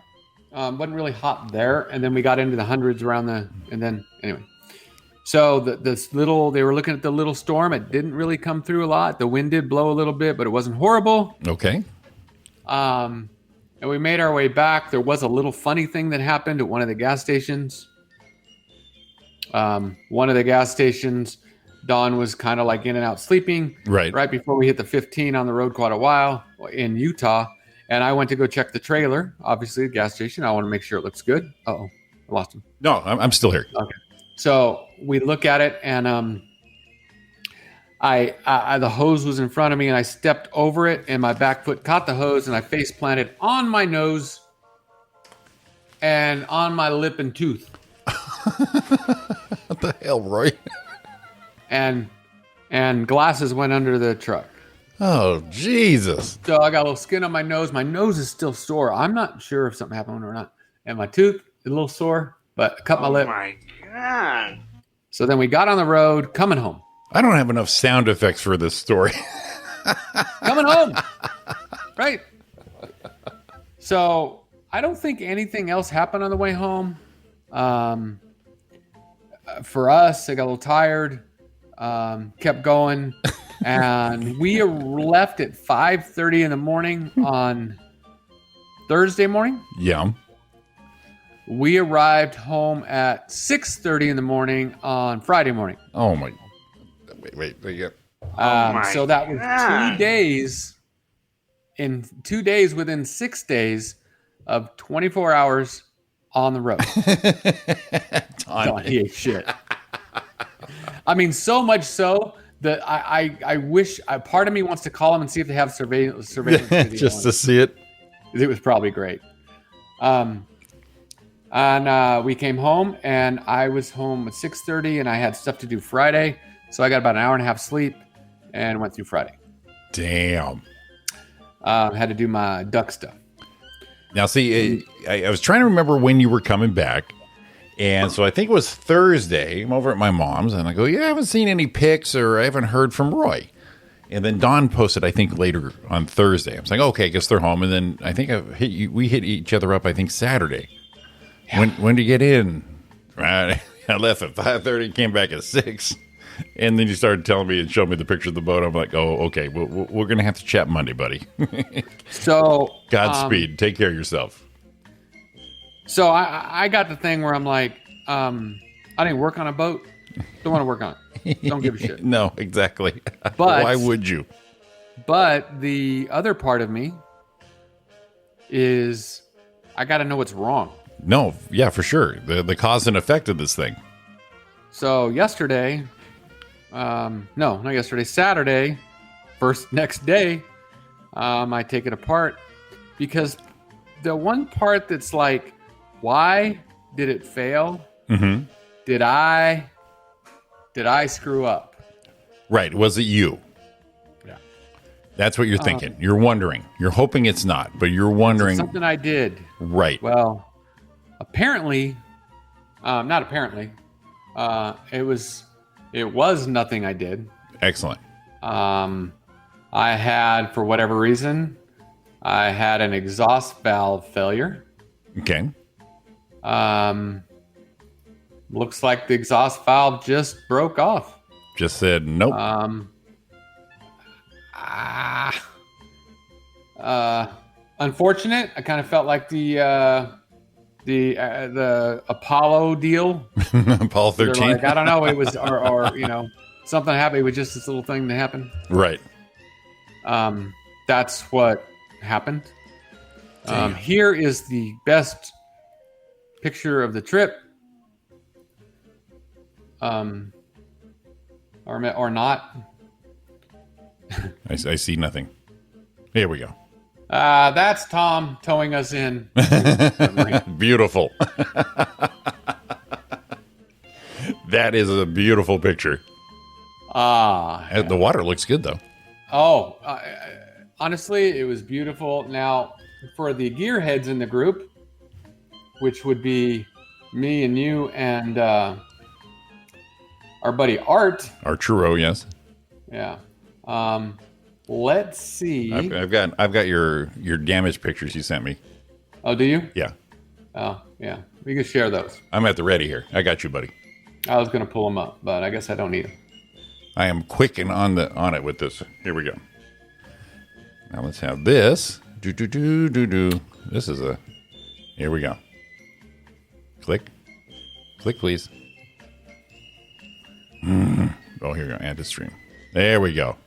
Wasn't really hot there. And then we got into the hundreds anyway. So they were looking at the little storm. It didn't really come through a lot. The wind did blow a little bit, but it wasn't horrible. Okay. And we made our way back. There was a little funny thing that happened at one of the gas stations. One of the gas stations, Dawn was kind of like in and out sleeping. Right. Before we hit the 15 on the road quite a while in Utah. And I went to go check the trailer, obviously, the gas station. I want to make sure it looks good. Uh-oh, I lost him. No, I'm still here. Okay. So we look at it, and the hose was in front of me, and I stepped over it, and my back foot caught the hose, and I face planted on my nose and on my lip and tooth. What the hell, Roy? And glasses went under the truck. Oh, Jesus. So I got a little skin on my nose. My nose is still sore. I'm not sure if something happened or not. And my tooth is a little sore, but I cut my lip. Oh my God. So then we got on the road coming home. I don't have enough sound effects for this story. Coming home. Right. So I don't think anything else happened on the way home. For us, I got a little tired. Kept going. And we left at 5:30 in the morning on Thursday morning. Yeah. We arrived home at 6:30 in the morning on Friday morning. Oh, my. Wait. Yeah. my So that was God. 2 days. In 2 days, within 6 days of 24 hours on the road. Don't eat shit. I mean, so much so that I wish part of me wants to call them and see if they have surveillance video Just on to it. see it. It was probably great. And we came home, and I was home at 6:30, and I had stuff to do Friday, so I got about an hour and a half sleep and went through Friday. Damn. Had to do my duck stuff. Now, see, I was trying to remember when you were coming back. And so I think it was Thursday. I'm over at my mom's, and I go, yeah, I haven't seen any pics or I haven't heard from Roy. And then Dawn posted, I think, later on Thursday. I was like, okay, I guess they're home. And then I think we hit each other up, I think, Saturday. Yeah. When did you get in? Right. I left at 5:30, came back at 6. And then you started telling me and showed me the picture of the boat. I'm like, oh, okay, we're going to have to chat Monday, buddy. So Godspeed. Take care of yourself. So I got the thing where I'm like, I didn't work on a boat. Don't want to work on it. Don't give a shit. No, exactly. But why would you? But the other part of me is I got to know what's wrong. No, yeah, for sure. The cause and effect of this thing. So yesterday, not yesterday, Saturday, next day, I take it apart because the one part that's like, why did it fail? Mm-hmm. Did I screw up? Right. Was it you? Yeah. That's what you're thinking. You're wondering. You're hoping it's not, but you're wondering. Something I did. Right. Well, apparently, not apparently, it was nothing I did. Excellent. I had, for whatever reason, I had an exhaust valve failure. Okay. Looks like the exhaust valve just broke off. Just said nope. Unfortunate. I kind of felt like the Apollo deal. Apollo They're 13. like, I don't know. It was or something happened. It was just this little thing that happened. Right. That's what happened. Here is the best picture of the trip. Or not. I see nothing. Here we go. That's Tom towing us in. Beautiful. That is a beautiful picture. The water looks good, though. Oh, honestly, it was beautiful. Now, for the gearheads in the group, which would be me and you and our buddy Art. Arturo, yes. Yeah. Let's see. I've got your damaged pictures you sent me. Oh, do you? Yeah. Oh, yeah. We can share those. I'm at the ready here. I got you, buddy. I was going to pull them up, but I guess I don't need them. I am quick and on it with this. Here we go. Now let's have this. This is here we go. Click. Click, please. Oh, here we go. Add to stream. There we go.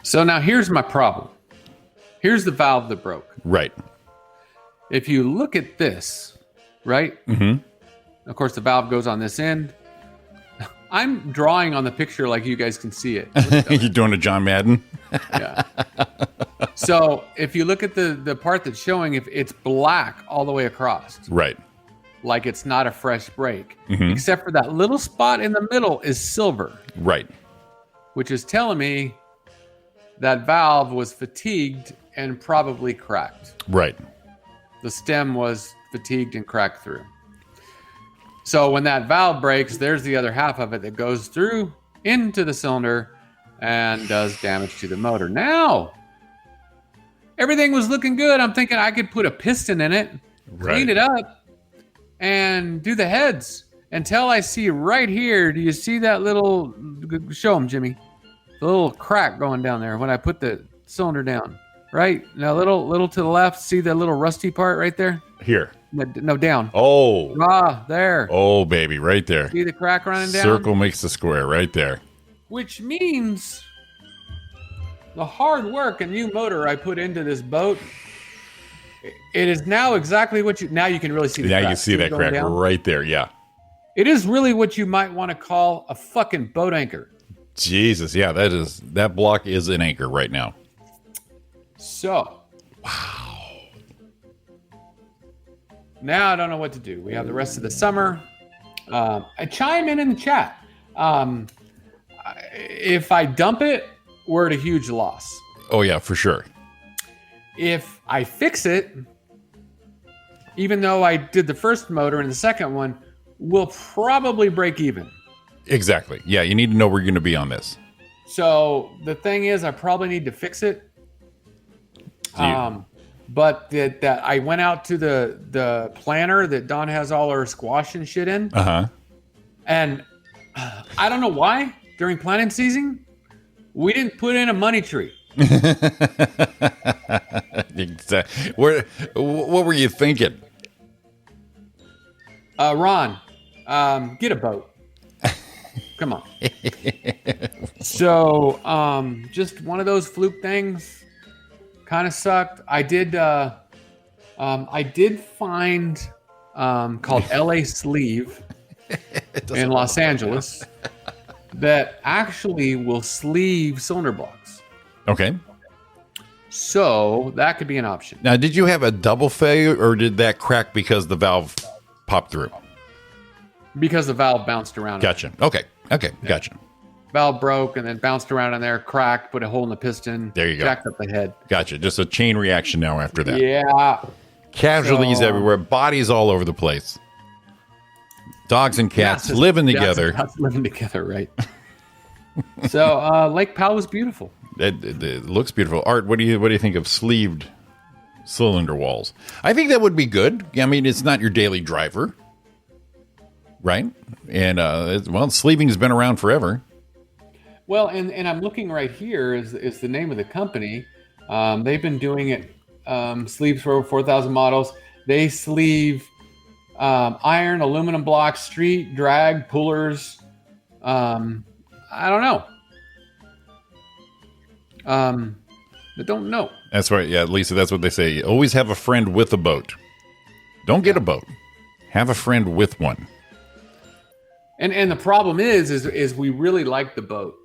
So now here's my problem. Here's the valve that broke. Right. If you look at this, right? Mm-hmm. Of course, the valve goes on this end. I'm drawing on the picture like you guys can see it. You're doing a John Madden? Yeah. So if you look at the part that's showing, if it's black all the way across, Right. like it's not a fresh break, Mm-hmm. except for that little spot in the middle is silver, Right. which is telling me that valve was fatigued and probably cracked. Right. The stem was fatigued and cracked through. So when that valve breaks, there's the other half of it that goes through into the cylinder and does damage to the motor. Now, everything was looking good. I'm thinking I could put a piston in it, clean it up, and do the heads until I see right here. Do you see that little, show them, Jimmy, the little crack going down there when I put the cylinder down, right? Now, little to the left, see the little rusty part right there? Here. No, down. Oh. There. Oh, baby, right there. See the crack running down? Circle makes the square right there. Which means the hard work and new motor I put into this boat, it is now exactly what now you can really see the Now crack. you can see that it going crack down? right there. Yeah. It is really what you might want to call a fucking boat anchor. Jesus. Yeah, that block is an anchor right now. So. Wow. Now I don't know what to do. We have the rest of the summer. I chime in the chat. If I dump it, we're at a huge loss. Oh, yeah, for sure. If I fix it, even though I did the first motor and the second one, we'll probably break even. Exactly. Yeah, you need to know where you're going to be on this. So the thing is, I probably need to fix it. But that I went out to the planter that Dawn has all her squash and shit in. Uh-huh. And I don't know why, during planting season, we didn't put in a money tree. Exactly. What were you thinking? Ron, get a boat. Come on. So, just one of those fluke things. Kind of sucked. I did find called LA Sleeve in Los Angeles that actually will sleeve cylinder blocks. Okay. So that could be an option. Now, did you have a double failure, or did that crack because the valve popped through? Because the valve bounced around. Gotcha. Okay. Gotcha. Valve broke and then bounced around in there, cracked, put a hole in the piston. There you go. Jacked up the head. Gotcha. Just a chain reaction now after that. Yeah. Casualties So- everywhere, bodies all over the place. Dogs and cats living together. Cats living together, right? So Lake Powell was beautiful. It looks beautiful. Art, what do you think of sleeved cylinder walls? I think that would be good. I mean, it's not your daily driver, right? And sleeving has been around forever. Well, and I'm looking right here is the name of the company. They've been doing it, sleeves for over 4,000 models. They sleeve iron, aluminum blocks, street, drag, pullers. I don't know. I don't know. That's right. Yeah, Lisa, that's what they say. Always have a friend with a boat. Don't get a boat. Have a friend with one. And the problem is we really like the boat.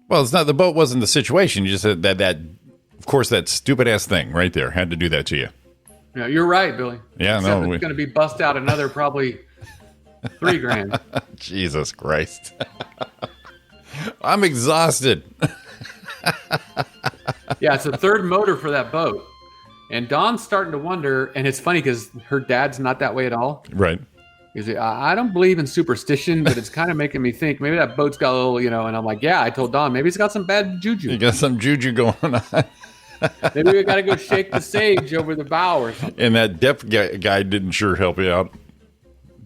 Well, it's not, the boat wasn't the situation. You just said that of course, that stupid ass thing right there had to do that to you. Yeah, you're right, Billy. Yeah, Except no, it's going to be bust out another probably $3,000. Jesus Christ. I'm exhausted. Yeah, it's the third motor for that boat. And Dawn's starting to wonder, and it's funny because her dad's not that way at all. Right. He's like, I don't believe in superstition, but it's kind of making me think maybe that boat's got a little, and I'm like, yeah, I told Dawn, maybe it's got some bad juju. You got some juju going on. Maybe we got to go shake the sage over the bow or something. And that deaf guy didn't sure help you out.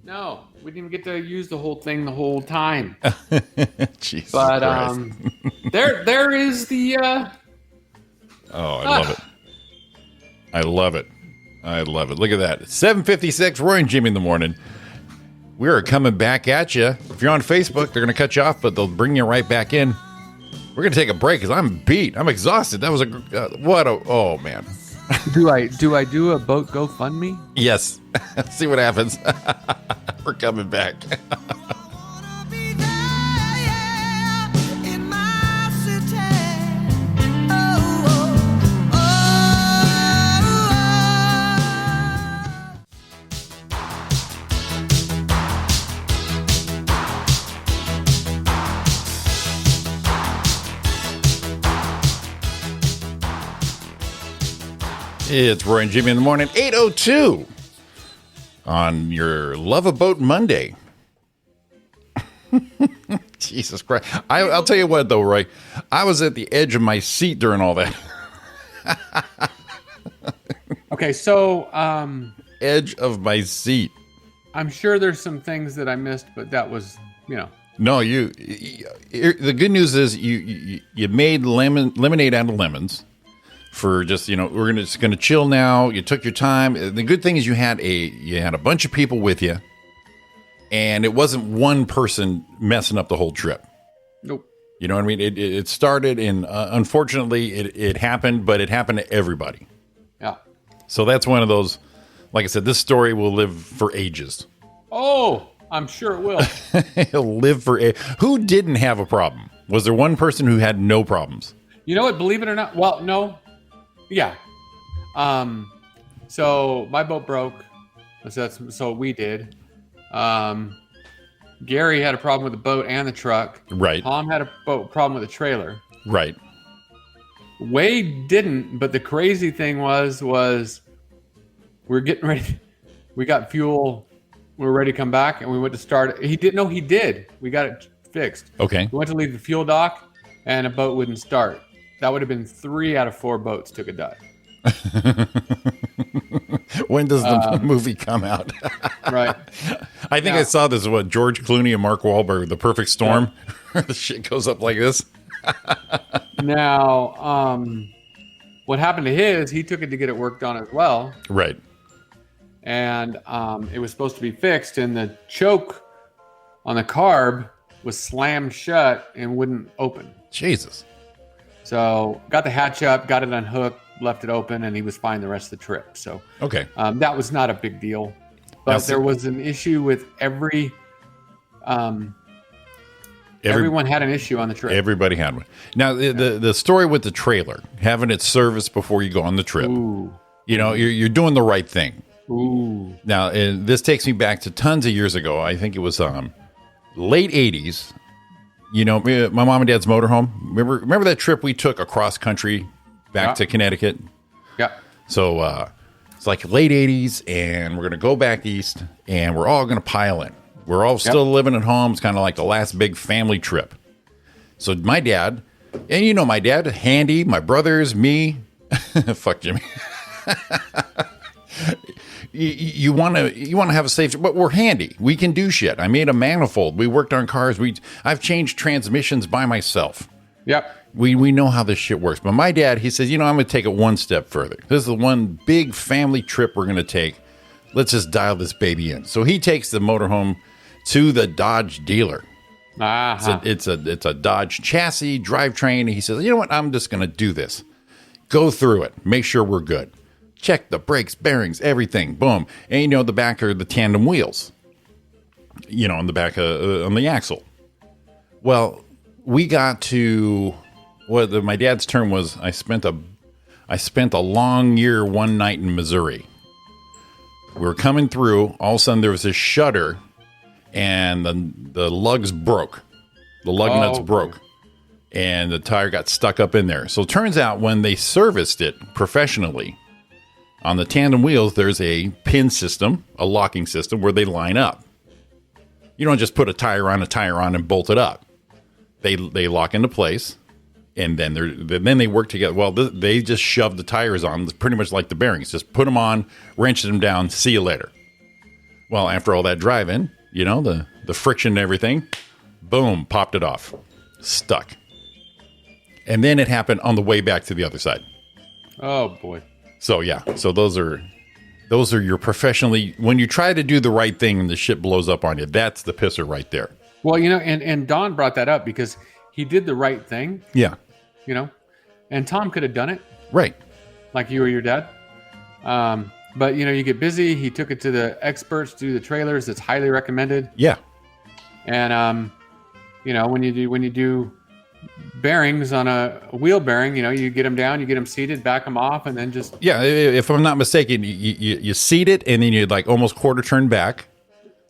No, we didn't get to use the whole thing the whole time. Jesus But Christ. there is the... Oh, I love it. I love it. I love it. Look at that. 7:56, Roy and Jimmy in the morning. We are coming back at you. If you're on Facebook, they're going to cut you off, but they'll bring you right back in. We're going to take a break because I'm beat. I'm exhausted. That was oh, man. Do I do a boat GoFundMe? Yes. See what happens. We're coming back. Wanna be there, yeah, in my city. Oh, oh, oh, It's Roy and Jimmy in the morning, 8:02 on your Love a Boat Monday. Jesus Christ. I'll tell you what, though, Roy. I was at the edge of my seat during all that. Okay, so Edge of my seat. I'm sure there's some things that I missed, but that was, No, the good news is you made lemonade out of lemons. For just, we're just gonna chill now. You took your time. The good thing is you had a bunch of people with you, and it wasn't one person messing up the whole trip. Nope. You know what I mean? It started, and unfortunately, it happened, but it happened to everybody. Yeah. So that's one of those. Like I said, this story will live for ages. Oh, I'm sure it will. It'll live for who didn't have a problem? Was there one person who had no problems? You know what? Believe it or not, well, no. Yeah. So my boat broke. So we did. Gary had a problem with the boat and the truck. Right. Tom had a problem with the trailer. Right. Wade didn't, but the crazy thing was we're getting ready. We got fuel. We were ready to come back, and we went to start. He didn't know he did. We got it fixed. Okay. We went to leave the fuel dock, and a boat wouldn't start. That would have been 3 out of 4 boats took a dive. When does the movie come out? Right. I think I saw this, George Clooney and Mark Wahlberg, The Perfect Storm. Yeah. The shit goes up like this. Now, what happened to he took it to get it worked on as well. Right. And it was supposed to be fixed, and the choke on the carb was slammed shut and wouldn't open. Jesus. So got the hatch up, got it unhooked, left it open, and he was fine the rest of the trip. So okay, that was not a big deal. But there was an issue with everyone had an issue on the trip. Everybody had one. Now the story with the trailer, having it serviced before you go on the trip. Ooh. You're doing the right thing. Ooh. Now this takes me back to tons of years ago. I think it was late 80s. My mom and dad's motorhome. Remember that trip we took across country back to Connecticut? Yeah. So it's like late 80s, and we're going to go back east, and we're all going to pile in. We're all still living at home. It's kind of like the last big family trip. So my dad, and my dad, Handy, my brothers, me, fuck Jimmy. you want to have a safe, but we're handy. We can do shit. I made a manifold. We worked on cars. I've changed transmissions by myself. Yep. We know how this shit works. But my dad, he says, I'm going to take it one step further. This is the one big family trip we're going to take. Let's just dial this baby in. So he takes the motorhome to the Dodge dealer. Uh-huh. It's a Dodge chassis drivetrain. He says, you know what? I'm just going to do this. Go through it. Make sure we're good. Check the brakes, bearings, everything. Boom. And the back are the tandem wheels. On the back on the axle. Well, we got to my dad's term was I spent a long year one night in Missouri. We were coming through. All of a sudden, there was this shutter, and the lugs broke. The lug nuts broke, and the tire got stuck up in there. So it turns out when they serviced it professionally, on the tandem wheels, there's a pin system, a locking system, where they line up. You don't just put a tire on and bolt it up. They lock into place, and then they work together. Well, they just shove the tires on, pretty much like the bearings. Just put them on, wrench them down, see you later. Well, after all that driving, the friction and everything, boom, popped it off. Stuck. And then it happened on the way back to the other side. Oh, boy. So, yeah. So those are your professionally, when you try to do the right thing and the shit blows up on you, that's the pisser right there. Well, and Don brought that up because he did the right thing, Yeah. and Tom could have done it Right. like you or your dad. But, you get busy. He took it to the experts, to the trailers. It's highly recommended. Yeah. And, when you do bearings on a wheel bearing, you get them down, you get them seated, back them off, and then just... Yeah. If I'm not mistaken, you seat it and then you almost quarter turn back.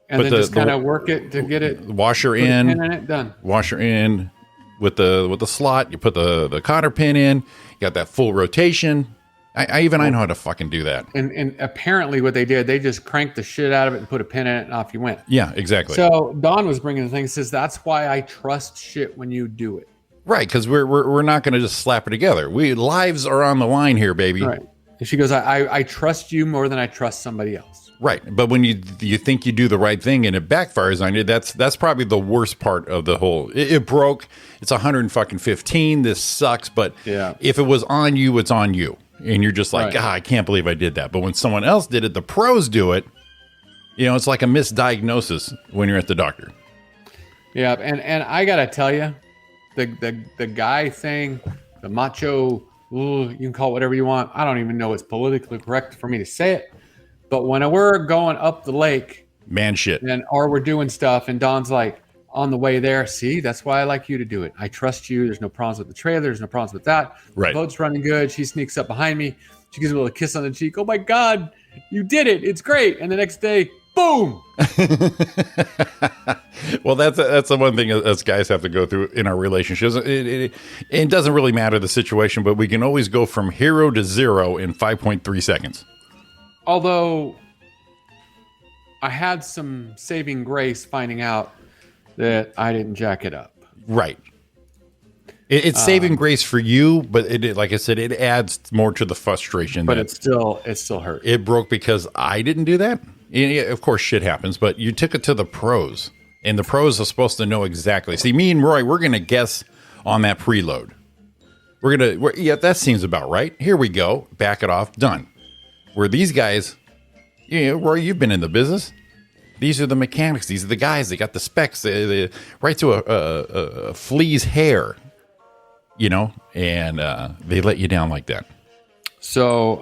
And then just kind of work it to get it... Washer put a in. pin in it, done. Washer in with the slot. You put the cotter pin in. You got that full rotation. I know how to fucking do that. And apparently what they did, they just cranked the shit out of it and put a pin in it and off you went. Yeah, exactly. So Don was bringing the thing, says, that's why I trust shit when you do it. Right, because we're not going to just slap it together. Lives are on the line here, baby. Right. And she goes, I trust you more than I trust somebody else. Right, but when you think you do the right thing and it backfires on you, that's probably the worst part of the whole. It broke. It's 115. This sucks. But if it was on you, it's on you, and you're just like, I can't believe I did that. But when someone else did it, the pros do it. It's like a misdiagnosis when you're at the doctor. Yeah, and I gotta tell you, the guy thing, the macho, you can call it whatever you want. I don't even know it's politically correct for me to say it. But when we're going up the lake, man, shit, or we're doing stuff, and Don's like on the way there, see, that's why I like you to do it. I trust you. There's no problems with the trailer. There's no problems with that. Right. The boat's running good. She sneaks up behind me. She gives me a little kiss on the cheek. Oh my God, you did it. It's great. And the next day, boom. Well, that's the one thing us guys have to go through in our relationships. It doesn't really matter the situation, but we can always go from hero to zero in 5.3 seconds. Although I had some saving grace finding out that I didn't jack it up. Right. It's saving grace for you, but it, like I said, it adds more to the frustration. But it still hurt. It broke because I didn't do that. Of course, shit happens, but you took it to the pros, and the pros are supposed to know exactly. See, me and Roy, we're going to guess on that preload. That seems about right. Here we go. Back it off. Done. Where these guys, Roy, you've been in the business. These are the mechanics. These are the guys. They got the specs. They right to a flea's hair, and they let you down like that. So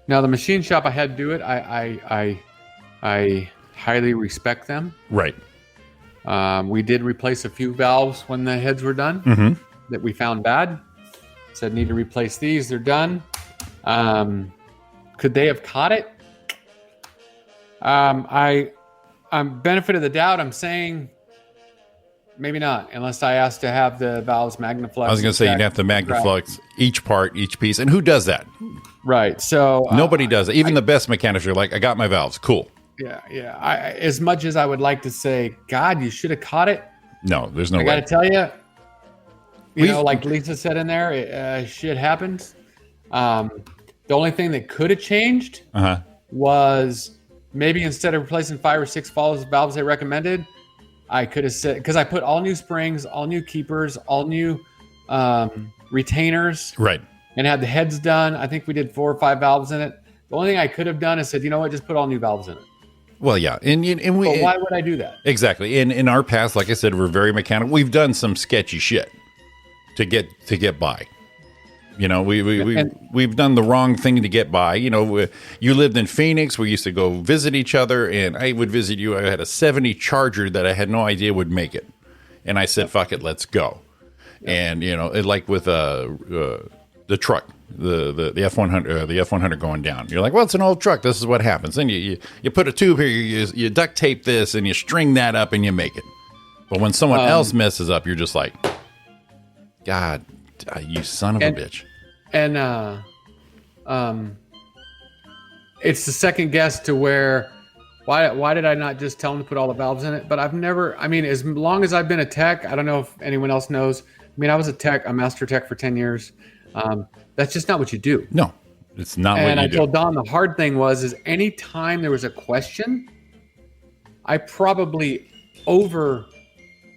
now the machine shop, I had to do it. I highly respect them. Right. We did replace a few valves when the heads were done that we found bad. Said need to replace these. They're done. Could they have caught it? I'm benefit of the doubt. I'm saying maybe not, unless I asked to have the valves magnaflux. I was going to say you'd have to magnaflux each part, each piece. And who does that? Right. So nobody does it. Even the best mechanics are like, I got my valves. Cool. Yeah. As much as I would like to say, God, you should have caught it. No, there's no way. I got to tell you, like Lisa said in there, shit happens. The only thing that could have changed was maybe instead of replacing 5 or 6 valves they recommended, I could have said, because I put all new springs, all new keepers, all new retainers, Right. and had the heads done. I think we did 4 or 5 valves in it. The only thing I could have done is said, you know what, just put all new valves in it. Well, yeah. And we, But why would I do that? exactly. In our past, like I said, we're very mechanical. We've done some sketchy shit to get by. You know, we've done the wrong thing to get by. You know, you lived in Phoenix. We used to go visit each other, and I would visit you. I had a 70 Charger that I had no idea would make it, and I said, "Fuck it, let's go." And you know, like with the truck, the F100, the F100 going down. You're like, well, it's an old truck. This is what happens. Then you put a tube here, you duct tape this, and you string that up, and you make it. But when someone else messes up, you're just like, God. You son of a bitch. And it's the second guess to where why did I not just tell them to put all the valves in it? But I've never, I mean, as long as I've been a tech, I don't know if anyone else knows. I mean, I was a master tech for 10 years. That's just not what you do. No, it's not what And you I do. told Don the hard thing is any time there was a question, I probably over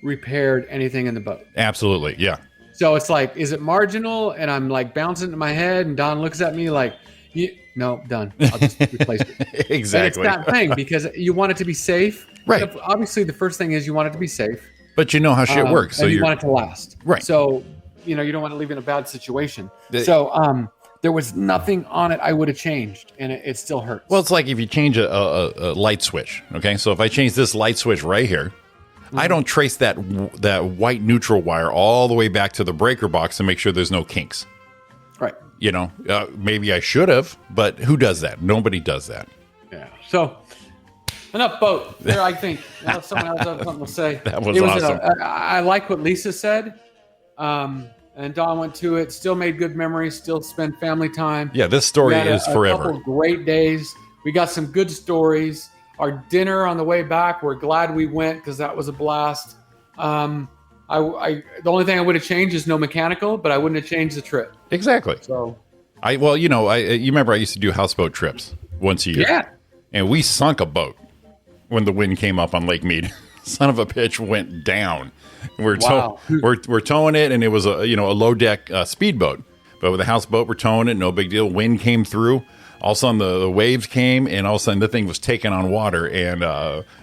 repaired anything in the boat. Absolutely, yeah. So it's like, is it marginal? And I'm like bouncing in my head, and Don looks at me like, no, done. I'll just replace it. Exactly. And it's that thing because you want it to be safe. Right. Obviously, the first thing is you want it to be safe. But you know how shit works. So and you want it to last. Right. So, you know, you don't want to leave it in a bad situation. The- So there was nothing on it I would have changed, and it still hurts. well, it's like if you change a light switch. Okay, so if I change this light switch right here, I don't trace that white neutral wire all the way back to the breaker box to make sure there's no kinks. right. You know, maybe I should have, but who does that? Nobody does that. Yeah. So enough boat. There, I think. Unless someone else has something to say. That was awesome. I like what Lisa said. And Don went to it. Still made good memories. Still spent family time. Yeah, this story We had is a forever. couple great days. We got some good stories. Our dinner on the way back, we're glad we went because that was a blast. The only thing I would have changed is no mechanical, but I wouldn't have changed the trip. Exactly. So You remember I used to do houseboat trips once a year. yeah, And we sunk a boat when the wind came up on Lake Mead. Son of a bitch went down. We're Wow. we're towing it, and it was a low deck speedboat. But with a houseboat, we're towing it. No big deal. Wind came through. All of a sudden, the waves came, and all of a sudden, the thing was taking on water. And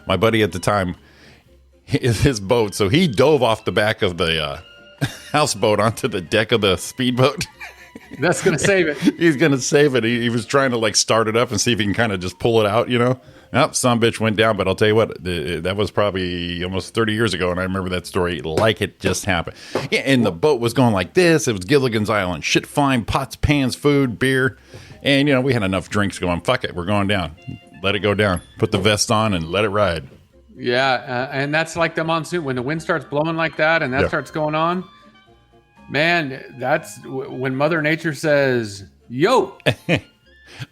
my buddy at the time, his boat, so he dove off the back of the houseboat onto the deck of the speedboat. that's gonna save it. He's gonna save it. He was trying to like start it up and see if he can kind of just pull it out, you know. Some bitch went down, but I'll tell you what, that was probably almost 30 years ago, and I remember that story like it just happened. Yeah, and the boat was going like this. It was Gilligan's Island, shit flying, pots, pans, food, beer, and we had enough drinks going. Fuck it, we're going down. Let it go down. Put the vest on and let it ride. Yeah, and that's like the monsoon when the wind starts blowing like that, and that Yeah. starts going on. Man, that's when Mother Nature says, "Yo,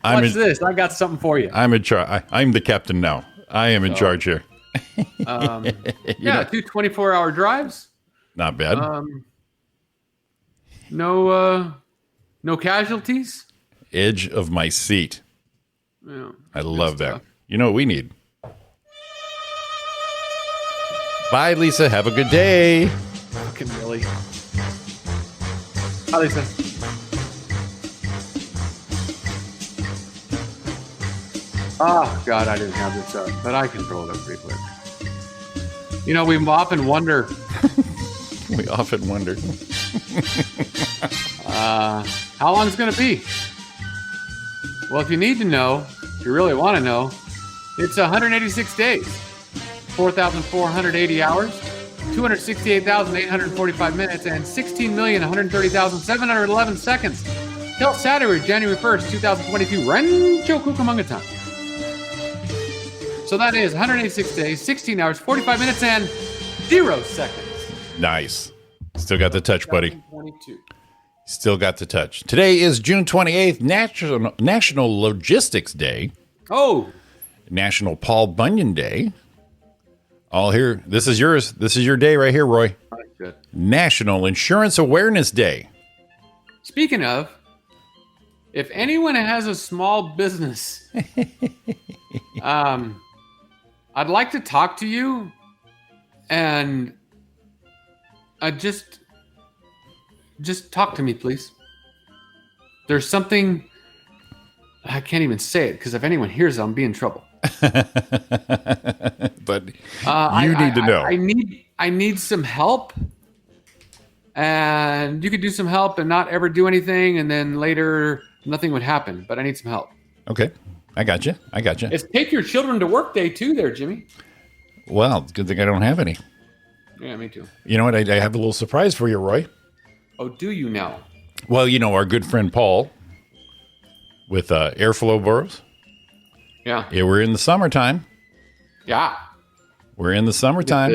watch this! I got something for you." I'm in charge. I'm the captain now. I am in charge here. Yeah, 2 24-hour drives. Not bad. No casualties. Edge of my seat. Yeah. I love that. stuff. You know what we need? Bye, Lisa. Have a good day. Fucking really. Hi, Lisa. Oh, God, I didn't have this up, but I can pull it up pretty quick. You know, we often wonder We often wonder. how long it's going to be. Well, if you need to know, if you really want to know, it's 186 days, 4,480 hours, 268,845 minutes, and 16,130,711 seconds. Till Saturday, January 1st, 2022, Rancho Cucamonga time. So that is 186 days, 16 hours, 45 minutes, and 0 seconds. Nice. Still got the touch, buddy. 2022. Still got the touch. Today is June 28th, National Logistics Day, Oh, National Paul Bunyan Day. All here. This is yours. This is your day right here, Roy. good. National Insurance Awareness Day. Speaking of, if anyone has a small business, I'd like to talk to you, and just talk to me, please. There's something I can't even say it because if anyone hears it, I'll be in trouble. But you need to know. I need some help, and you could do some help and not ever do anything, and then later nothing would happen. But I need some help. Okay, I got you. It's take your children to work day too, there, Jimmy. Well, it's a good thing I don't have any. Yeah, me too. You know what? I have a little surprise for you, Roy. Oh, do you now? Well, you know our good friend Paul with Airflow Bros. Yeah. Yeah, we're in the summertime. Yeah. We're in the summertime.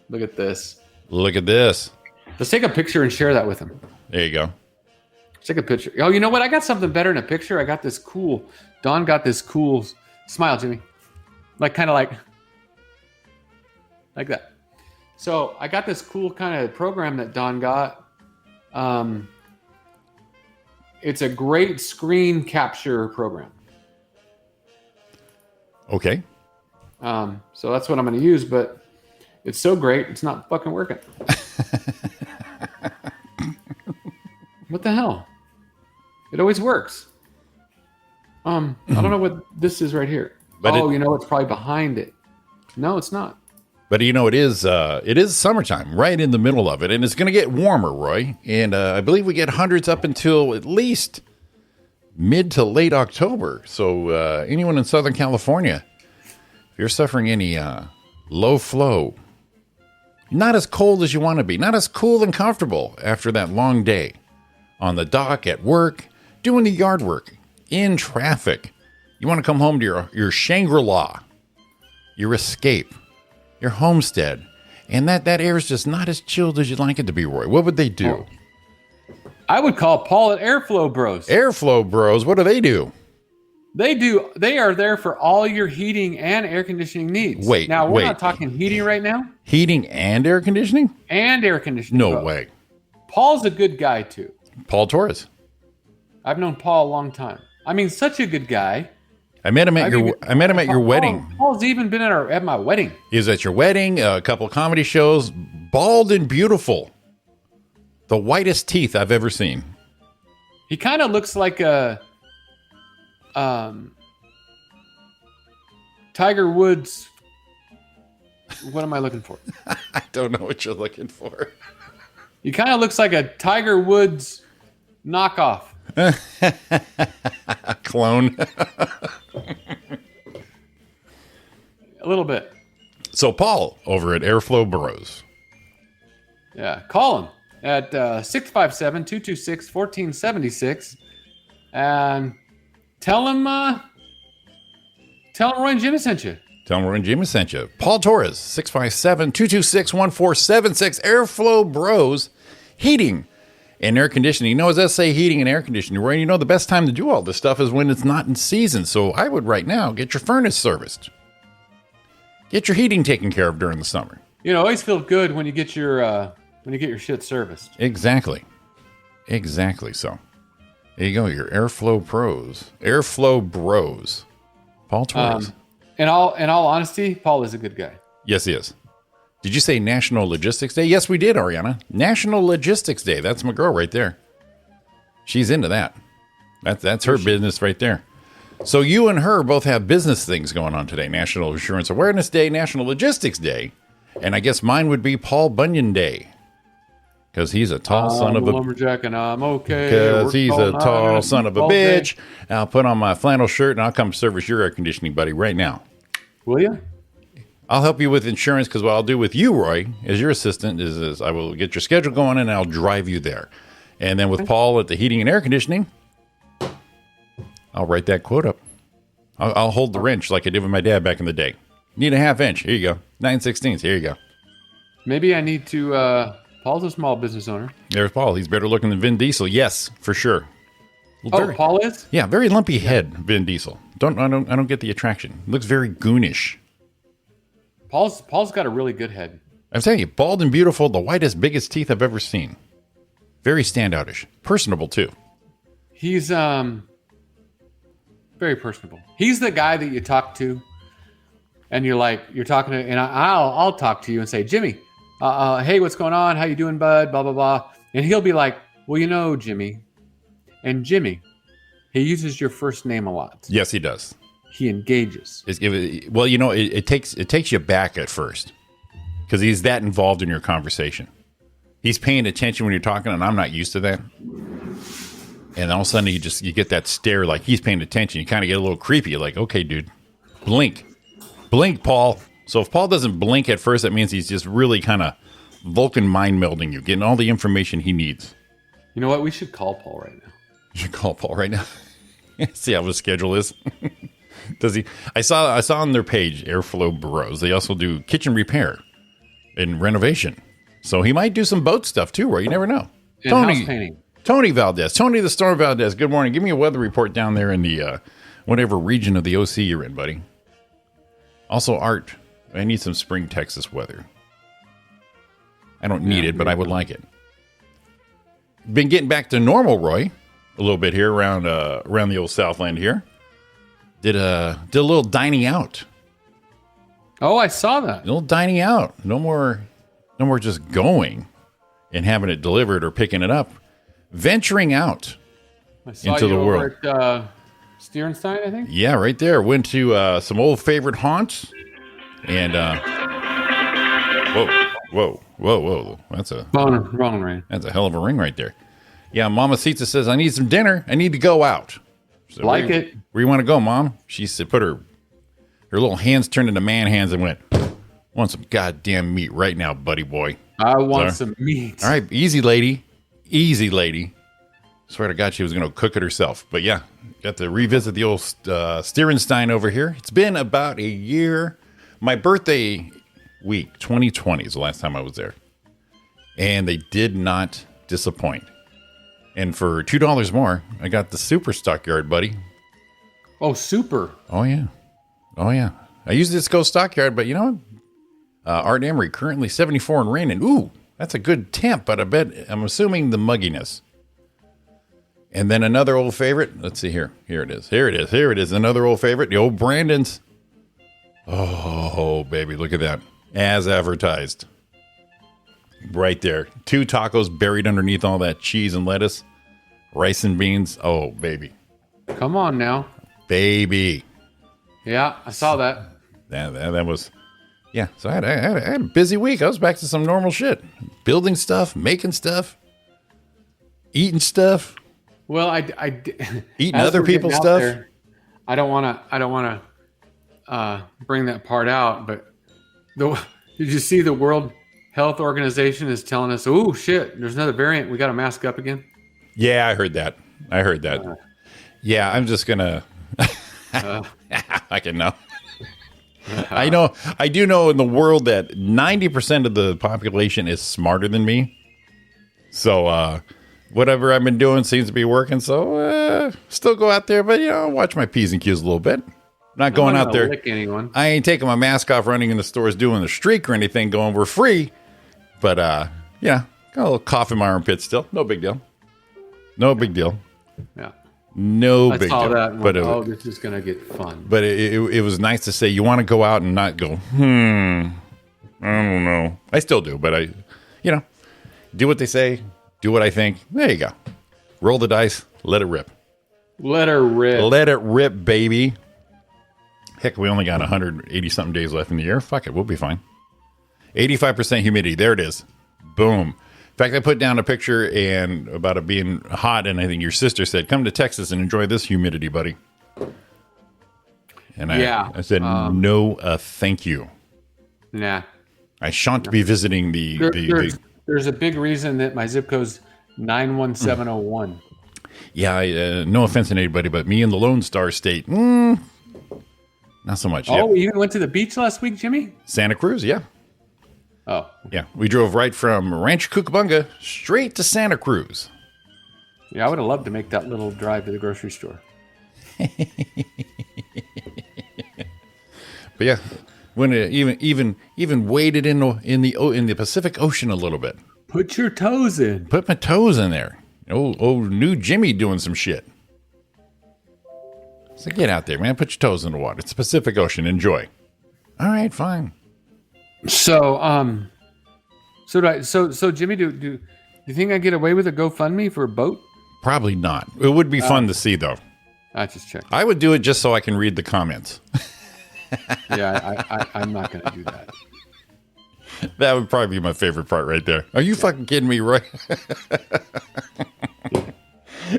Look at this. Look at this. Let's take a picture and share that with him. There you go. Let's take a picture. Oh, you know what? I got something better in a picture. I got this cool. Don got this cool smile, Jimmy. Like kind of like that. So I got this cool kind of program that Don got. It's a great screen capture program. Okay. So that's what I'm going to use, but it's so great, it's not fucking working. What the hell? It always works. I don't know what this is right here. But you know it's probably behind it. No, it's not. But you know, it is summertime, right in the middle of it, and it's going to get warmer, Roy. And I believe we get hundreds up until at least mid to late October. So anyone in Southern California, if you're suffering any low flow, not as cold as you want to be, not as cool and comfortable after that long day on the dock, at work, doing the yard work, in traffic, you want to come home to your Shangri-La, your escape, your homestead, and that air is just not as chilled as you'd like it to be, Roy. What would they do? I would call Paul at Airflow Bros. Airflow Bros, what do? They are there for all your heating and air conditioning needs. Now we're not talking heating right now. Heating and air conditioning? And air conditioning. No way. Paul's a good guy too. Paul Torres. I've known Paul a long time. I mean, such a good guy. I met him at your wedding. Paul's even been at my wedding. He was at your wedding, a couple of comedy shows, bald and beautiful. The whitest teeth I've ever seen. He kind of looks like a Tiger Woods. What am I looking for? I don't know what you're looking for. He kind of looks like a Tiger Woods knockoff. A clone. A little bit. So Paul over at Airflow Bros. Yeah, call him at 657-226-1476 and tell him Roy and Jimmy sent you. Tell him Roy and Jimmy sent you. Paul Torres, 657-226-1476. Airflow Bros. Heating and air conditioning. You know, as I say, heating and air conditioning, Roy, you know the best time to do all this stuff is when it's not in season. So I would right now get your furnace serviced. Get your heating taken care of during the summer. You know, always feel good when you get your shit serviced. Exactly. So there you go. Your Airflow Bros. Paul Torres. In all honesty, Paul is a good guy. Yes, he is. Did you say National Logistics Day? Yes, we did, Ariana. National Logistics Day. That's my girl right there. She's into that. That's her business right there. So you and her both have business things going on today. National Insurance Awareness Day, National Logistics Day. And I guess mine would be Paul Bunyan Day. Because he's a tall son of a... lumberjack and I'm okay. Because he's a tall son of a bitch. I'll put on my flannel shirt and I'll come service your air conditioning, buddy, right now. Will you? I'll help you with insurance because what I'll do with you, Roy, as your assistant, is I will get your schedule going and I'll drive you there. And then with Paul at the heating and air conditioning, I'll write that quote up. I'll hold the wrench like I did with my dad back in the day. Need a half inch. Here you go. 9/16. Here you go. Maybe I need to... Paul's a small business owner. There's Paul. He's better looking than Vin Diesel. Yes, for sure. Paul is? Yeah, very lumpy head, Vin Diesel. I don't get the attraction. Looks very goonish. Paul's got a really good head. I'm telling you, bald and beautiful, the whitest, biggest teeth I've ever seen. Very standoutish. Personable, too. He's very personable. He's the guy that you talk to, and you're talking to, and I'll talk to you and say, Jimmy, hey, what's going on? How you doing, bud? Blah blah blah. And he'll be like, well, you know, Jimmy, and Jimmy, he uses your first name a lot. Yes, he does. He engages. Well, you know, it takes you back at first because he's that involved in your conversation. He's paying attention when you're talking, and I'm not used to that. And all of a sudden, you get that stare like he's paying attention. You kind of get a little creepy. You're like, okay, dude, blink, Paul. So if Paul doesn't blink at first, that means he's just really kind of Vulcan mind melding you, getting all the information he needs. You know what? We should call Paul right now. You should call Paul right now. See how his schedule is. Does he? I saw on their page, Airflow Bros. They also do kitchen repair and renovation. So he might do some boat stuff too, where you never know. And house painting. Tony Valdez, Tony the Storm Valdez. Good morning. Give me a weather report down there in the whatever region of the OC you're in, buddy. Also, Art. I need some spring Texas weather. I don't need it, but I would like it. Been getting back to normal, Roy, a little bit here around the old Southland here. Did a little dining out. Oh, I saw that. A little dining out. No more just going and having it delivered or picking it up. Venturing out I saw into you the over world. At Stierenstein, I think. Yeah, right there. Went to some old favorite haunts. And whoa. That's a Wrong ring. That's a hell of a ring right there. Yeah, Mama Sita says, I need some dinner. I need to go out. So Like where, it. Where you want to go, Mom? She said, put her little hands turned into man hands and went, want some goddamn meat right now, buddy boy. I want Sorry. some meat. All right, easy lady. Easy lady. Swear to God, she was going to cook it herself. But yeah, got to revisit the old Stierenstein over here. It's been about a year. My birthday week, 2020, is the last time I was there. And they did not disappoint. And for $2 more, I got the super stockyard, buddy. Oh, super. Oh, yeah. I usually just go stockyard, but you know what? Art Emery, currently 74 and raining. Ooh, that's a good temp, but I'm assuming the mugginess. And then another old favorite. Let's see here. Here it is. Another old favorite. The old Brandon's. Oh, baby, look at that. As advertised. Right there. 2 tacos buried underneath all that cheese and lettuce. Rice and beans. Oh, baby. Come on now. Baby. Yeah, I saw that. That was... Yeah, so I had a busy week. I was back to some normal shit. Building stuff, making stuff, eating stuff. Well, Eating as other we're getting people's out stuff. there, I don't want to bring that part out, but did you see the World Health Organization is telling us, oh shit, there's another variant. We got to mask up again. Yeah, I heard that. Yeah, I'm just gonna. I can know. I do know in the world that 90% of the population is smarter than me. So whatever I've been doing seems to be working. So still go out there, but watch my P's and Q's a little bit. Not going out there. Lick anyone. I ain't taking my mask off, running in the stores, doing the streak or anything. Going, we're free, but got a little cough in my armpit still. No big deal. Yeah. No I big saw deal. that. And But went, this is gonna get fun. But it was nice to say you want to go out and not go, I don't know. I still do, but I do what they say, do what I think. There you go. Roll the dice, let it rip. Let her rip. Let it rip, baby. Heck, we only got 180-something days left in the year. Fuck it, we'll be fine. 85% humidity. There it is. Boom. In fact, I put down a picture and about it being hot, and I think your sister said, come to Texas and enjoy this humidity, buddy. And I said, no, thank you. Nah. I shan't be visiting There's a big reason that my zip code's 91701. Yeah, no offense to anybody, but me and the Lone Star State, not so much. Oh, Yep. we even went to the beach last week, Jimmy? Santa Cruz, yeah. Oh. Yeah, we drove right from Rancho Cucamonga straight to Santa Cruz. Yeah, I would have loved to make that little drive to the grocery store. But yeah, when it even waded in the Pacific Ocean a little bit. Put your toes in. Put my toes in there. Old new Jimmy doing some shit. So get out there, man. Put your toes in the water. It's the Pacific Ocean. Enjoy. All right, fine. So so Jimmy, do you think I get away with a GoFundMe for a boat? Probably not. It would be fun to see, though. I just checked. I would do it just so I can read the comments. Yeah, I'm not going to do that. That would probably be my favorite part right there. Are you fucking kidding me, Roy?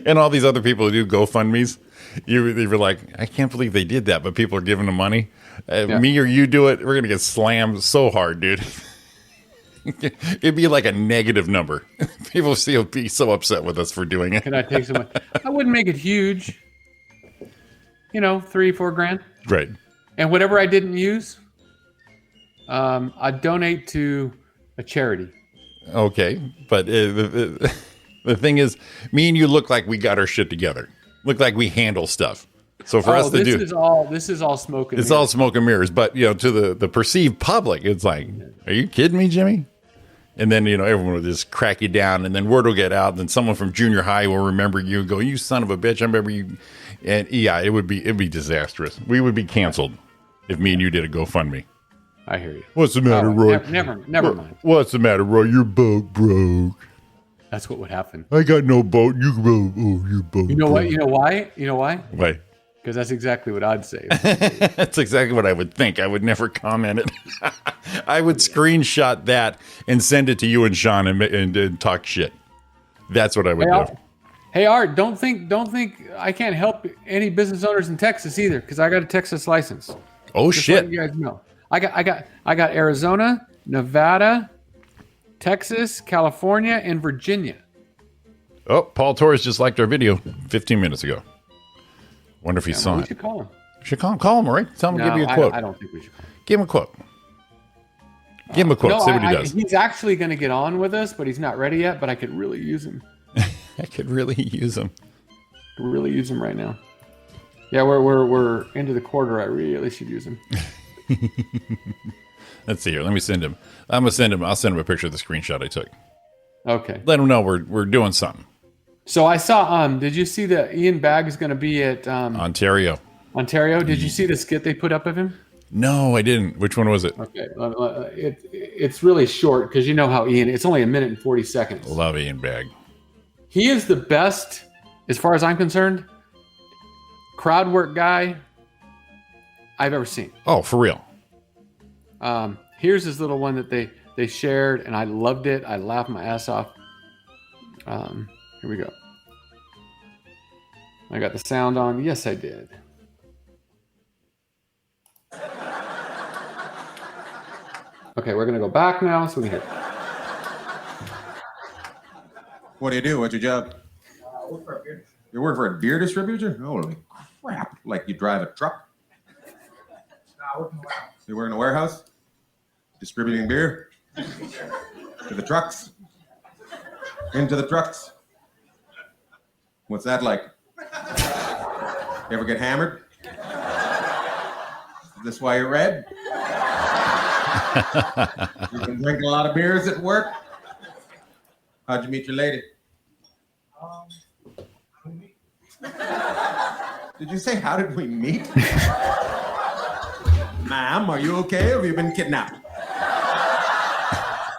And all these other people who do GoFundMes, they were like, I can't believe they did that, but people are giving them money. Me or you do it, we're going to get slammed so hard, dude. It'd be like a negative number. People will be so upset with us for doing it. Can I take some? I wouldn't make it huge. You know, $3-4 grand. Right. And whatever I didn't use, I'd donate to a charity. Okay. But the thing is, me and you look like we got our shit together. Look like we handle stuff. So for us to this do is all smoke and it's mirrors. all smoke and mirrors. But to the perceived public, it's like, are you kidding me, Jimmy? And then everyone will just crack you down, and then word will get out. And then someone from junior high will remember you and go, "You son of a bitch! I remember you." And yeah, it'd be disastrous. We would be canceled if me and you did a GoFundMe. I hear you. What's the matter, Roy? Never mind. What's the matter, Roy? Your boat broke. That's what would happen. I got no boat. You broke. Oh, your boat. You know what? You know why? You know why? Why? Because that's exactly what I'd say. That's exactly what I would think. I would never comment it. I would screenshot that and send it to you and Sean and talk shit. That's what I would do. Hey Art, don't think I can't help any business owners in Texas either, because I got a Texas license. Oh Just shit! letting you guys know. I got Arizona, Nevada, Texas, California, and Virginia. Oh, Paul Torres just liked our video 15 minutes ago. Wonder if he saw We it. should call him. Should call him, all right? Tell him to give you a quote. I don't think we should call him. Give him a quote. Give him a quote. See what he does. He's actually going to get on with us, but he's not ready yet. But I could really use him. I could really use him. Really use him right now. Yeah, we're into the quarter. I really should use him. Let's see here. Let me send him. I'll send him a picture of the screenshot I took. Okay. Let him know we're doing something. So I saw. Did you see that Ian Bagg is going to be at Ontario? Did you see the skit they put up of him? No, I didn't. Which one was it? Okay. It's really short because you know how Ian. It's only 1 minute and 40 seconds. Love Ian Bagg. He is the best, as far as I'm concerned, crowd work guy I've ever seen. Oh, for real? Here's his little one that they shared, and I loved it. I laughed my ass off. Here we go. I got the sound on. Yes, I did. Okay, we're going to go back now so we can hear. What do you do? What's your job? You work for a beer distributor? Holy crap. Like you drive a truck? You work in a warehouse? Distributing beer? To the trucks? Into the trucks? What's that like? You ever get hammered? Is this why you're red? You've been drinking a lot of beers at work? How'd you meet your lady? Did you say, how did we meet? Ma'am, are you okay? Or have you been kidnapped?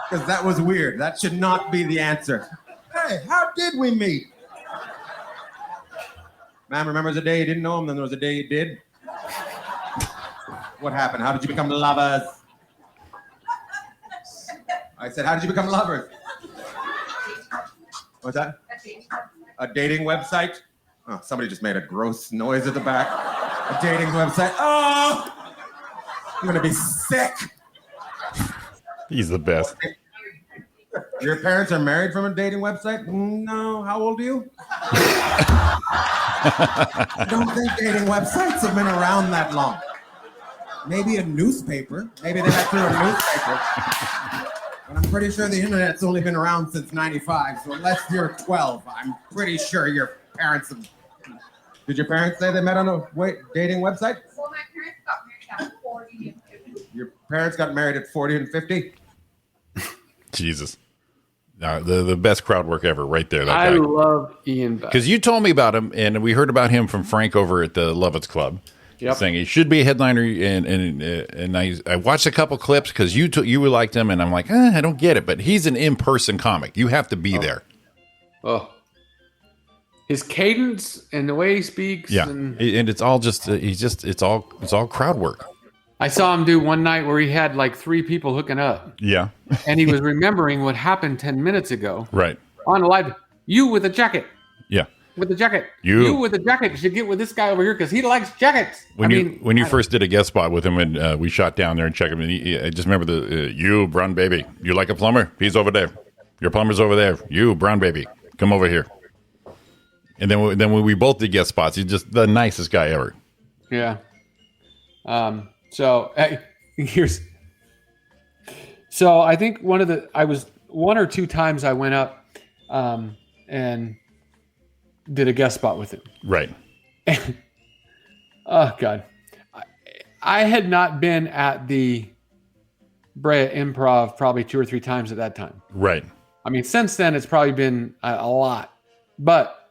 Because that was weird. That should not be the answer. Hey, how did we meet? Ma'am, remember the day you didn't know him, then there was a day you did? What happened? How did you become lovers? I said, how did you become lovers? What's that? A dating website? Oh, somebody just made a gross noise at the back. A dating website. Oh! I'm gonna be sick. He's the best. Your parents are married from a dating website? No. How old are you? I don't think dating websites have been around that long. Maybe a newspaper. Maybe they got through a newspaper. But I'm pretty sure the internet's only been around since 95. So unless you're 12, I'm pretty sure your parents have... Did your parents say they met on a dating website? Well, my parents got married at 40 and 50. Your parents got married at 40 and 50? Jesus. The best crowd work ever, right there. That I guy. love Ian Beck. Because you told me about him, and we heard about him from Frank over at the Lovitz Club. Yep. Saying he should be a headliner, and I watched a couple clips because you liked him, and I'm like, I don't get it, but he's an in-person comic. You have to be there. Oh, his cadence and the way he speaks. Yeah, And and it's all just it's all crowd work. I saw him do one night where he had like 3 people hooking up, Yeah, and he was remembering what happened 10 minutes ago right. on the live. You with a jacket. Yeah. With the jacket. You. with the jacket should get with this guy over here because he likes jackets. When you first did a guest spot with him, and we shot down there and checked him, and I just remember you brown baby, you like a plumber? He's over there. Your plumber's over there. You brown baby, come over here. And then when we both did guest spots, he's just the nicest guy ever. Yeah. So hey, so I think I was 1 or 2 times I went up, and did a guest spot with him. Right. Oh God, I had not been at the Brea Improv probably 2 or 3 times at that time. Right. I mean, since then it's probably been a lot, but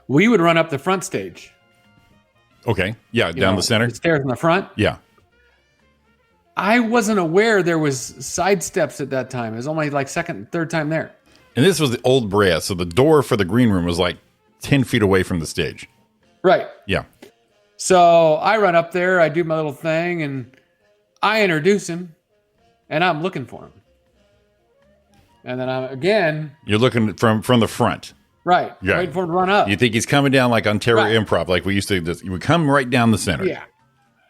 we would run up the front stage. Okay. Yeah. You Down know, the center. the stairs in the front. Yeah. I wasn't aware there was side steps at that time. It was only like second, third time there. And this was the old Brea, so the door for the green room was like 10 feet away from the stage. Right. Yeah. So I run up there, I do my little thing, and I introduce him, and I'm looking for him. And then You're looking from the front. right, Yeah. waiting for him to run up. You think he's coming down like Ontario Right. Improv, like we used to. You would come right down the center. Yeah.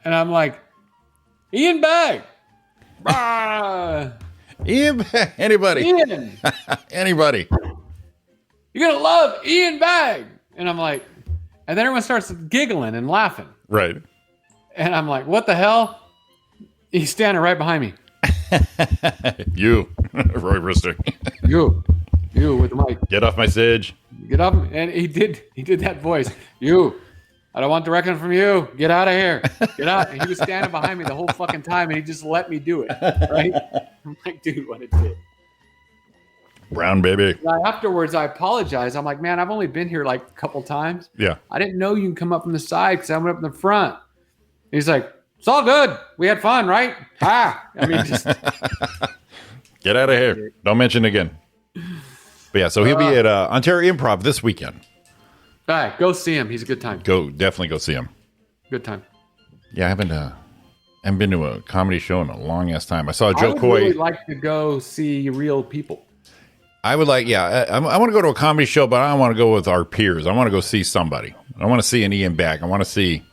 And I'm like, Ian Bagg. Ah, Ian, anybody, Ian, anybody. you're going to love Ian Bagg. And I'm like, and then everyone starts giggling and laughing. Right. And I'm like, what the hell? He's standing right behind me. You, Roy Brister. You with the mic. Get off my stage. Get up. And he did that voice. You. I don't want direction from you. Get out of here. Get out. And he was standing behind me the whole fucking time, and he just let me do it. Right? I'm like, dude, what a dick. Brown baby. Afterwards, I apologized. I'm like, man, I've only been here like a couple times. Yeah. I didn't know you can come up from the side because I went up in the front. He's like, it's all good. We had fun, right? I mean, just Get out of here. Don't mention it again. But yeah, so he'll be at Ontario Improv this weekend. all right, go see him. He's a good time. Definitely go see him. Good time. Yeah, I haven't been to a comedy show in a long ass time. I saw Joe I would Coy. really like to go see real people. I would like, yeah, I want to go to a comedy show, but I don't want to go with our peers. I want to go see somebody. I want to see an Ian Bagg. I want to see.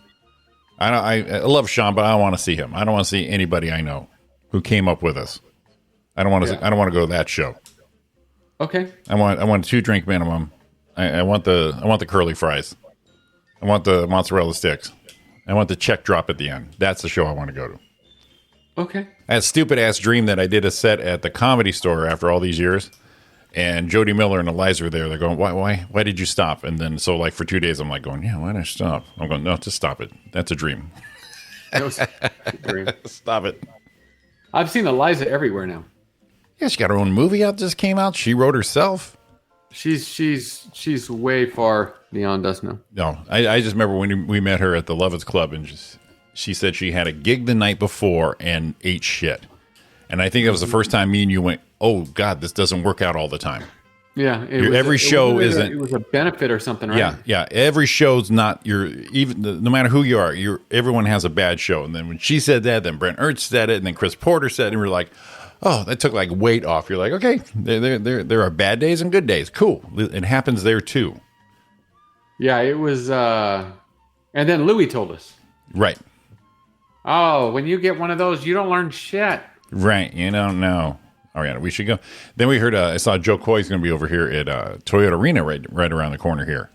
I love Sean, but I don't want to see him. I don't want to see anybody I know who came up with us. I don't want to. I don't want to go to that show. Okay. I want a 2-drink minimum. I want the curly fries. I want the mozzarella sticks. I want the check drop at the end. That's the show I want to go to. Okay. I had a stupid ass dream that I did a set at the Comedy Store after all these years, and Jody Miller and Eliza were there. They're going, why did you stop? And then so like for 2 days, I'm like going, yeah, why did I stop? I'm going, no, just stop it. That's a dream. That was a dream. Stop it. I've seen Eliza everywhere now. Yeah, she got her own movie out. Just came out. She wrote herself. She's way far beyond us now. No, I just remember when we met her at the Lovitz Club, and she said she had a gig the night before and ate shit. And I think it was the first time me and you went, oh, God, this doesn't work out all the time. Yeah. Every show isn't. It was a benefit or something, right? Yeah. Every show's not no matter who you are, everyone has a bad show. And then when she said that, then Brent Ernst said it, and then Chris Porter said it, and we're like, oh, that took like weight off. You're like, okay, there are bad days and good days. Cool. It happens there too. Yeah, it was. And then Louis told us, Right. oh, when you get one of those, you don't learn shit. Right. You don't know. All right, we should go. Then we heard, I saw Joe Coy's going to be over here at Toyota Arena right around the corner here.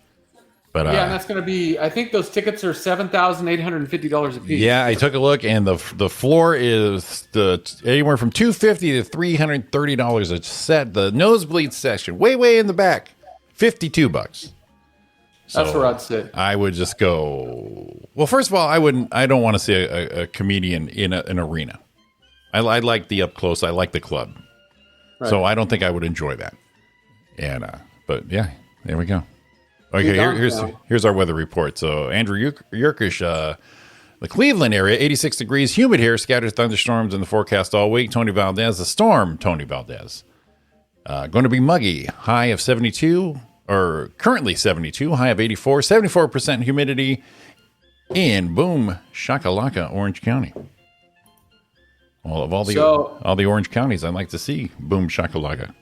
But Yeah, and that's going to be, I think those tickets are $7,850 a piece. yeah, I took a look, and the floor is anywhere from $250 to $330 a set. The nosebleed section, way in the back, $52. That's where I'd sit. I would just go. Well, first of all, I don't want to see a comedian in an arena. I like the up close. I like the club. So I don't think I would enjoy that. And but yeah, there we go. Okay, Good here's our weather report. So Andrew Yerkish, the Cleveland area, 86 degrees, humid here, scattered thunderstorms in the forecast all week. Tony Valdez, the storm, Tony Valdez. Going to be muggy, high of 72, or currently 72, high of 84, 74% humidity in Boom Shakalaka, Orange County. Well, of all the Orange counties, I'd like to see Boom Shakalaka.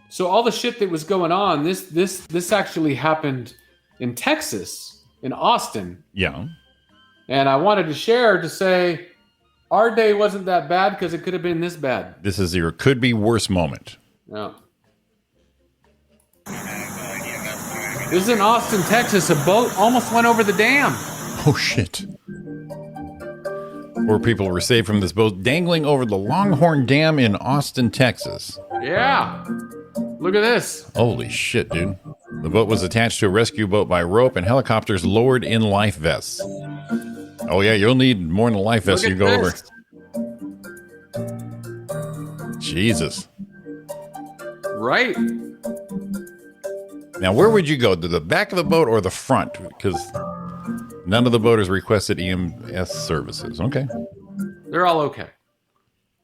So all the shit that was going on, this actually happened in Texas, in Austin. Yeah. And I wanted to share to say our day wasn't that bad because it could have been this bad. This is your could be worse moment. Yeah. This is in Austin, Texas. A boat almost went over the dam. Oh, shit. 4 people were saved from this boat dangling over the Longhorn Dam in Austin, Texas. Yeah. Look at this. Holy shit, dude. The boat was attached to a rescue boat by rope and helicopters lowered in life vests. Oh, yeah, you'll need more than a life vest Look you at go this. over. Jesus. Right. Now, where would you go? To the back of the boat or the front? Because none of the boaters requested EMS services. Okay. They're all okay.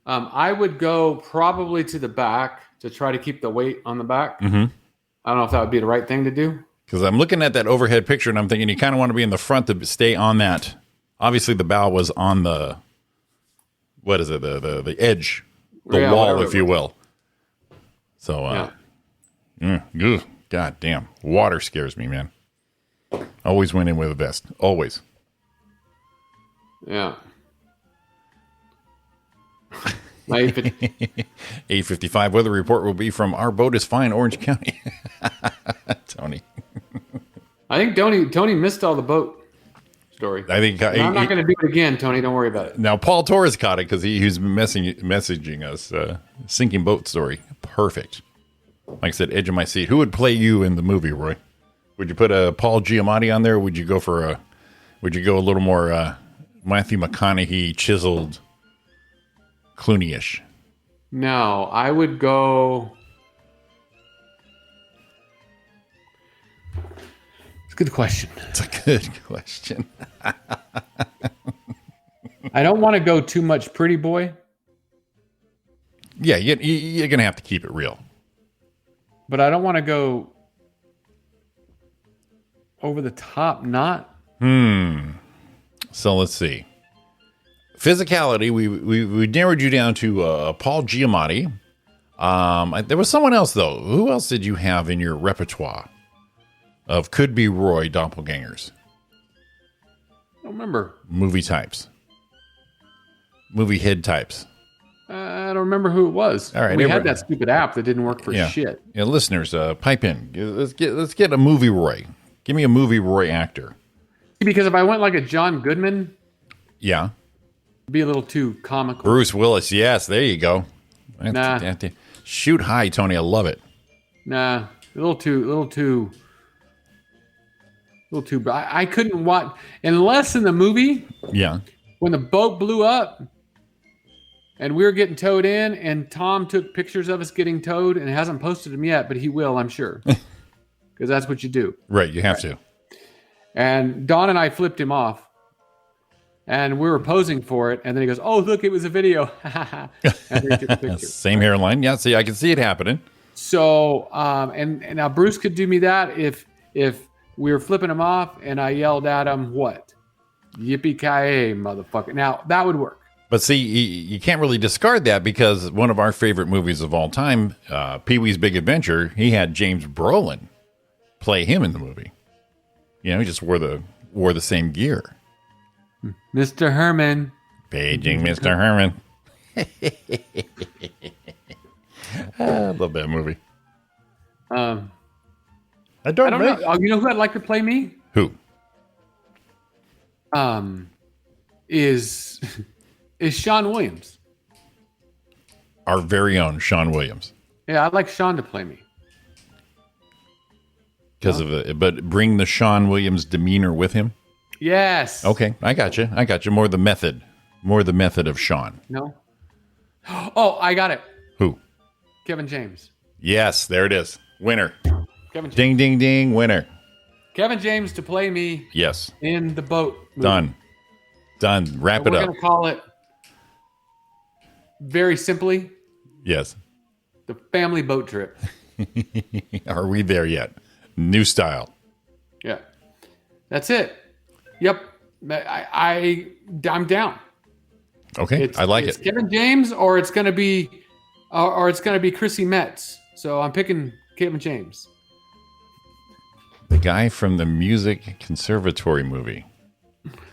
I would go probably to the back to try to keep the weight on the back. Mm-hmm. I don't know if that would be the right thing to do. Because I'm looking at that overhead picture and I'm thinking you kind of want to be in the front to stay on that. Obviously, the bow was on the, what is it, the edge, the Yeah, wall, whatever if it you was. will. So, ugh, god damn. Water scares me, man. Always went in with a vest. Always. Yeah. 8:55 weather report will be from Our Boat is Fine, Orange County. Tony. I think Tony missed all the boat story. I think I'm not going to do it again, Tony. Don't worry about it. Now Paul Torres caught it because he's messaging us sinking boat story. Perfect. Like I said, edge of my seat. Who would play you in the movie, Roy? Would you put a Paul Giamatti on there? Or would you go for a? Would you go a little more Matthew McConaughey, chiseled, Clooney-ish? No, I would go. It's a good question. It's a good question. I don't want to go too much pretty boy, Yeah, you're gonna have to keep it real. but I don't want to go over the top. Not. So let's see. Physicality, we narrowed you down to Paul Giamatti. There was someone else, though. Who else did you have in your repertoire of could be Roy doppelgangers? I don't remember. Movie types. Movie head types. I don't remember who it was. All right, we had everybody- that stupid app that didn't work for shit. Yeah, listeners, pipe in. Let's get a movie Roy. Give me a movie Roy actor. Because if I went like a John Goodman, Yeah. it'd be a little too comical. Bruce Willis. Yes, there you go. Nah. Shoot high, Tony. I love it. Nah, a little too. I couldn't watch unless in the movie Yeah. when the boat blew up and we were getting towed in, and Tom took pictures of us getting towed and hasn't posted them yet, but he will, I'm sure, because that's what you do. Right. You have to. And Don and I flipped him off, and we were posing for it, and then he goes, "Oh, look, it was a video." And he took a picture. Same hairline. Yeah. See, I can see it happening. So, and now Bruce could do me that if we were flipping him off and I yelled at him, "What? Yippee-ki-yay, motherfucker!" Now that would work. But see, you can't really discard that because one of our favorite movies of all time, Pee-wee's Big Adventure, he had James Brolin play him in the movie. You know, he just wore the same gear. Mr. Herman. Paging Mr. Herman. I love that movie. I I don't know. Oh, you know who I'd like to play me? Who? Is Sean Williams. Our very own Sean Williams. Yeah, I'd like Sean to play me. Because of it, but bring the Sean Williams demeanor with him. Yes. Okay, I got you. More the method of Sean. No. Oh, I got it. Who? Kevin James. Yes, there it is. Winner. Kevin James. Ding, ding, ding. Winner. Kevin James to play me Yes. in the boat. movie. Done. Done. Wrap And it we're up. going to call it very simply Yes. the family boat trip. Are we there yet? New style. Yeah. That's it. Yep. I'm down. Okay. I like it's it. Kevin James or it's going to be Chrissy Metz. So I'm picking Kevin James. The guy from the Music Conservatory movie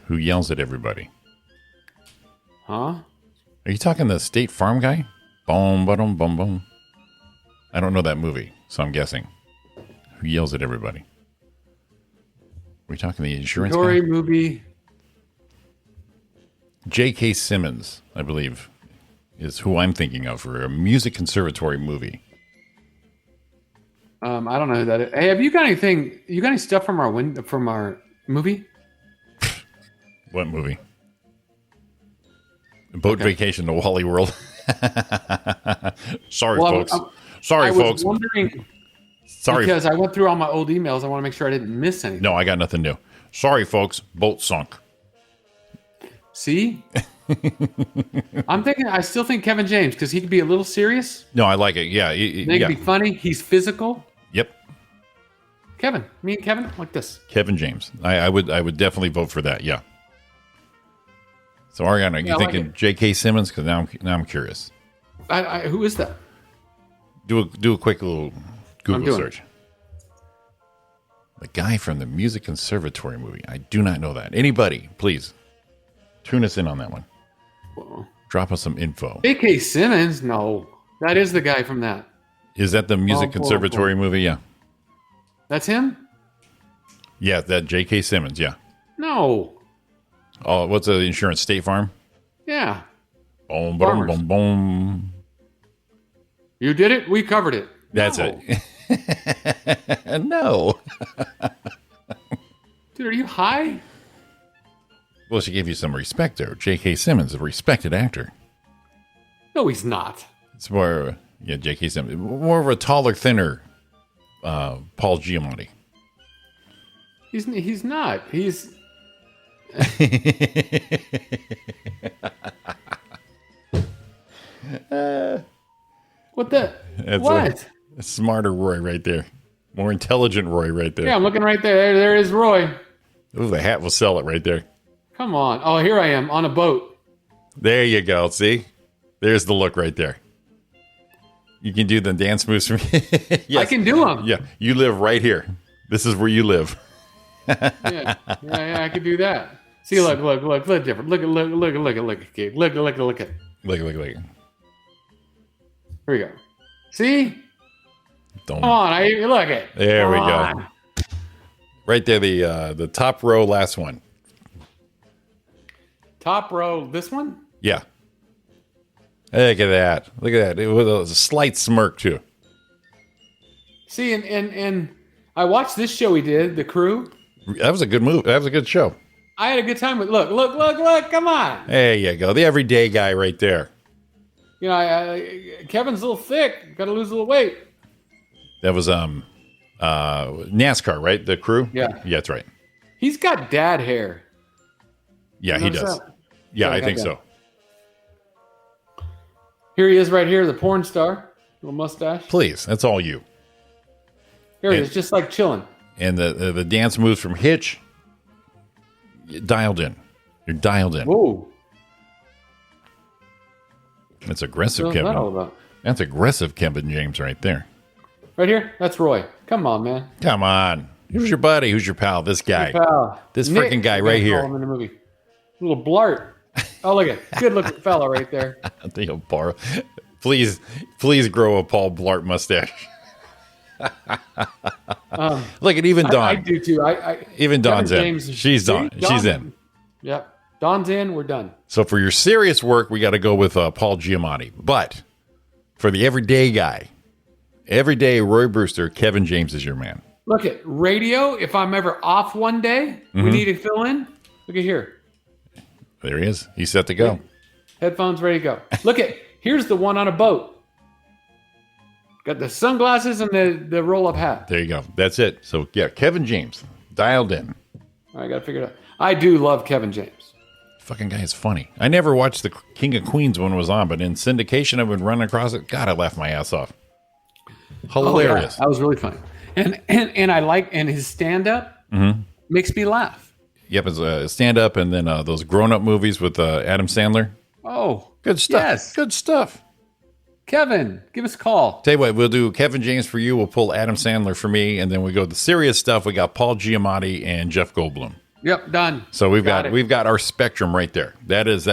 who yells at everybody. Huh? Are you talking the State Farm guy? Boom, boom, boom, boom. I don't know that movie, so I'm guessing. Who yells at everybody? Are we talking the insurance Story guy? movie. J.K. Simmons, I believe, is who I'm thinking of for a Music Conservatory movie. I don't know who that is. Hey, have you got anything? You got any stuff from our movie? What movie? Boat Vacation to Wally World. Sorry, Well, folks. I Sorry, was folks. wondering Sorry. because I went through all my old emails. I want to make sure I didn't miss anything. No, I got nothing new. Sorry, folks. Boat sunk. See, I still think Kevin James because he could be a little serious. No, I like it. Yeah. They yeah. could be funny. He's physical. Yep. Kevin, me and Kevin like this. Kevin James. I would definitely vote for that. Yeah. So Ariana, you Yeah, I like thinking it. J.K. Simmons? Because now I'm curious. Who is that? Do a quick little Google doing search. The guy from the Music Conservatory movie. I do not know that. Anybody, please tune us in on that one. Drop us some info. J.K. Simmons? No, that is the guy from that. Is that the Music Conservatory movie? Yeah. That's him? Yeah, that J.K. Simmons. Yeah. No. Oh, what's the insurance? State Farm? Yeah. Boom, boom, Farmers. boom, boom. You did it. We covered it. That's No. it. No. Dude, are you high? Well, she gave you some respect there. J.K. Simmons, a respected actor. No, he's not. It's more, yeah, J.K. Simmons. More of a taller, thinner Paul Giamatti. He's not. He's what the That's what? A smarter Roy right there. More intelligent Roy right there. Yeah, I'm looking right there. There is Roy. Ooh, the hat will sell it right there. Come on. Oh, here I am on a boat. There you go. See? There's the look right there. You can do the dance moves from yes. I can do them. Yeah, you live right here. This is where you live. Yeah, I can do that. See, look different. Look at. Here Look. we go. See? Don't. Come on, look it. There we Come go. on. Right there, the top row, last one. Top row, this one? Yeah. Look at that. Look at that. It was a slight smirk too. See, and I watched this show he did, The Crew. That was a good move. That was a good show. I had a good time with. Look! Come on. There you go. The everyday guy right there. You know, Kevin's a little thick. Got to lose a little weight. That was NASCAR, right? The Crew. Yeah. That's right. He's got dad hair. Yeah, he Notice does. that? Yeah, Yeah, I I think got so. Here he is, right here, the porn star, little mustache. Please, that's all you. Here he And- is, just like chilling. And the dance moves from Hitch, dialed in. You're dialed in. Whoa! That's aggressive, What's that all Kevin. about? That's aggressive, Kevin James, right there. Right here, that's Roy. Come on, man. Come on. Who's your buddy? Who's your pal? This guy. Pal. This Nick, freaking guy we're right gonna call here. him in the movie. Little blart. Oh, look at good looking fella right there. I think he'll borrow. Please grow a Paul Blart mustache. Look at even Dawn. I do too. Even Dawn's Kevin in. James- She's See? Dawn. She's in. Yep. Dawn's in. We're done. So for your serious work, we got to go with Paul Giamatti. But for the everyday guy, everyday Roy Brewster, Kevin James is your man. Look at radio. If I'm ever off one day, Mm-hmm. we need to fill in. Look at here. There he is. He's set to go. Headphones ready to go. Look at here's the one on a boat. Got the sunglasses and the roll up hat. There you go. That's it. So yeah, Kevin James dialed in. I got to figure it out. I do love Kevin James. Fucking guy is funny. I never watched the King of Queens when it was on, but in syndication, I would run across it. God, I laughed my ass off. Hilarious. Oh, yeah. That was really funny. And I like, and his stand up makes me laugh. Yep, it's a stand up, and then those grown up movies with Adam Sandler. Oh, Good stuff. Yes. Good stuff. Kevin, give us a call. Tell you what, we'll do Kevin James for you. We'll pull Adam Sandler for me, and then we go the serious stuff. We got Paul Giamatti and Jeff Goldblum. Yep, done. So we've Got it. we've got our spectrum right there. That is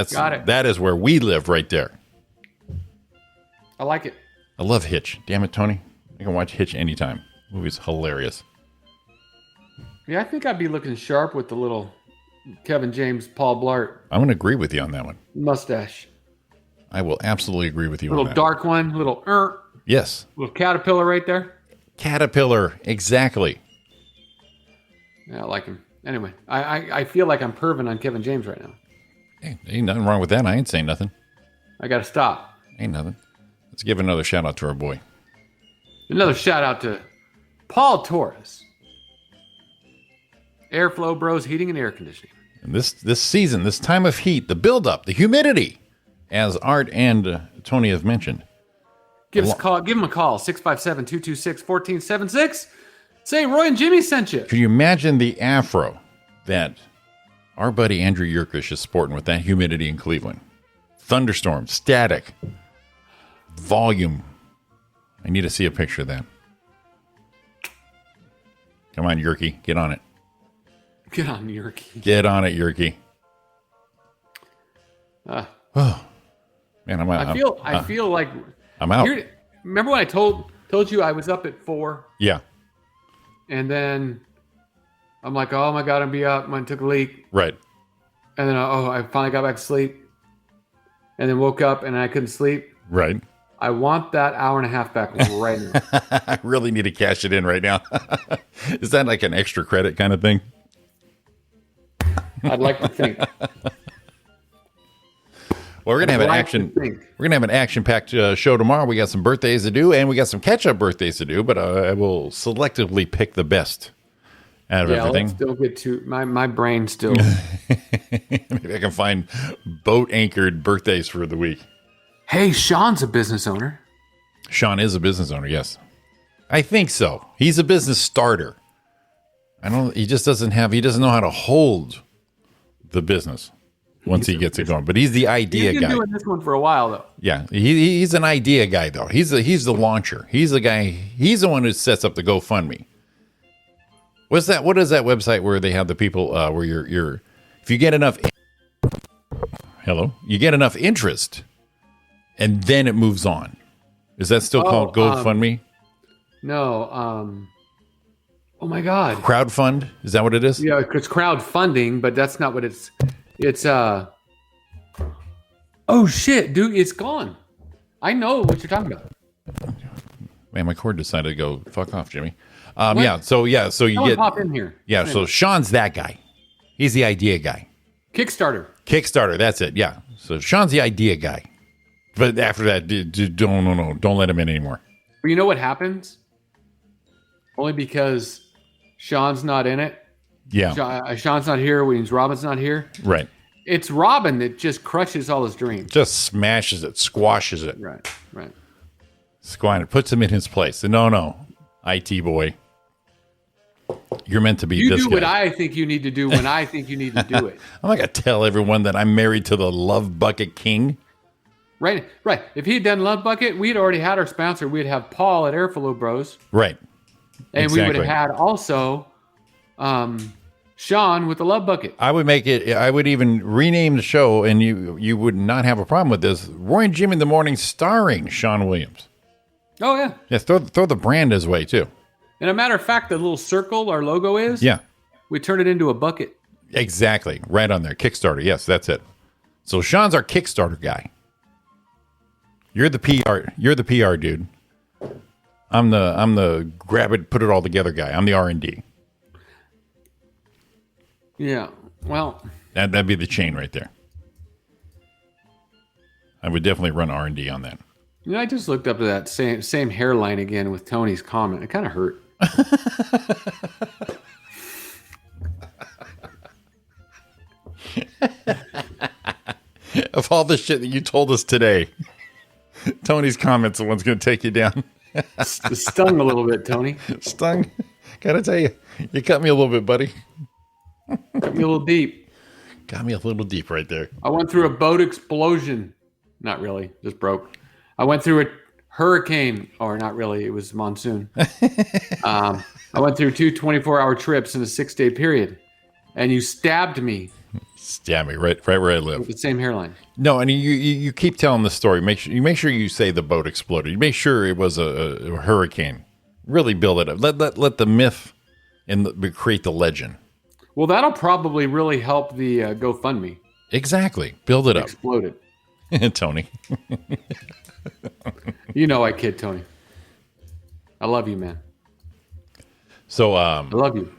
where we live right there. I like it. I love Hitch. Damn it, Tony. I can watch Hitch anytime. The movie's hilarious. Yeah, I think I'd be looking sharp with the little Kevin James, Paul Blart I'm going to agree with you on that one. mustache. I will absolutely agree with you Little on that. dark one, little Yes. little caterpillar right there. Caterpillar. Exactly. Yeah, I like him. Anyway, I feel like I'm perving on Kevin James right now. Hey, ain't nothing wrong with that. I ain't saying nothing. I got to stop. Ain't nothing. Let's give another shout out to our boy. Another shout out to Paul Torres, Airflow Bros Heating and Air Conditioning. And this season, this time of heat, the buildup, the humidity, as Art and Tony have mentioned. Give him a call, 657-226-1476. Say Roy and Jimmy sent you. Could you imagine the afro that our buddy Andrew Yerkish is sporting with that humidity in Cleveland? Thunderstorm, static, volume. I need to see a picture of that. Come on, Yerky, get on it. Get on, Yerky. Get on it, Yerky. Man, I feel like I'm out. Remember when I told you I was up at 4, Yeah, and then I'm like, oh my god, I'm be up. I took a leak, right. and then I finally got back to sleep, and then woke up and I couldn't sleep. Right. I want that hour and a half back right now. I really need to cash it in right now. Is that like an extra credit kind of thing? I'd like to think. Well, we're gonna have an action-packed show tomorrow. We got some birthdays to do, and we got some catch-up birthdays to do. But I will selectively pick the best out of everything. Let's still get to my brain still. Maybe I can find boat-anchored birthdays for the week. Hey, Sean's a business owner. Sean is a business owner. Yes, I think so. He's a business starter. He just doesn't know how to hold the business once he gets it going. But he's the idea He's guy. been doing this one for a while though. Yeah, he's an idea guy though. He's the launcher. He's the guy. He's the one who sets up the GoFundMe. What is that website where they have the people where you're if you get enough you get enough interest and then it moves on. Is that still called GoFundMe? No. Oh my God. Crowdfund? Is that what it is? Yeah, it's crowdfunding, but that's not what it's. It's Oh shit, dude! It's gone. I know what you're talking about. Man, my cord decided to go fuck off, Jimmy. So you Someone get pop in here. Yeah, so Sean's that guy. He's the idea guy. Kickstarter. That's it. Yeah. So Sean's the idea guy. But after that, don't let him in anymore. But you know what happens? Only because Sean's not in it. Yeah. Sean's not here. Williams Robin's not here. Right. It's Robin that just crushes all his dreams. Just smashes it, squashes it. Right. Squash it, puts him in his place. No, IT boy. You're meant to be You this do guy. what I think you need to do when I think you need to do it. I'm not going to tell everyone that I'm married to the Love Bucket King. Right. If he had done Love Bucket, we'd already had our sponsor. We'd have Paul at Airflow Bros. Right. And we would have had also Sean with the Love Bucket. I would even rename the show, and you would not have a problem with this. Roy and Jimmy in the Morning starring Sean Williams. Oh, yeah. Yeah, throw the brand his way, too. And a matter of fact, the little circle our logo is, Yeah, we turned it into a bucket. exactly. Right on there. Kickstarter. Yes, that's it. So Sean's our Kickstarter guy. You're the PR. You're the PR dude. I'm the grab it, put it all together guy. I'm the R&D. Yeah. Well, That'd be the chain right there. I would definitely run R&D on that. You know, I just looked up to that same hairline again with Tony's comment. It kind of hurt. Of all the shit that you told us today, Tony's comments are the one's going to take you down. It stung a little bit, Tony. Stung. Gotta tell you, you cut me a little bit, buddy. Got me a little deep. Got me a little deep right there. I went through a boat explosion. Not really, just broke. I went through a hurricane, or not really, it was monsoon. I went through 2 24-hour trips in a 6-day period, and you stabbed me Stab me right where I live. with the same hairline. No, and you keep telling the story. Make sure you say the boat exploded. You make sure it was a hurricane. Really build it up. Let the myth and create the legend. Well, that'll probably really help the GoFundMe. Exactly. Build it up. Exploded. Tony. You know I kid, Tony. I love you, man. So I love you.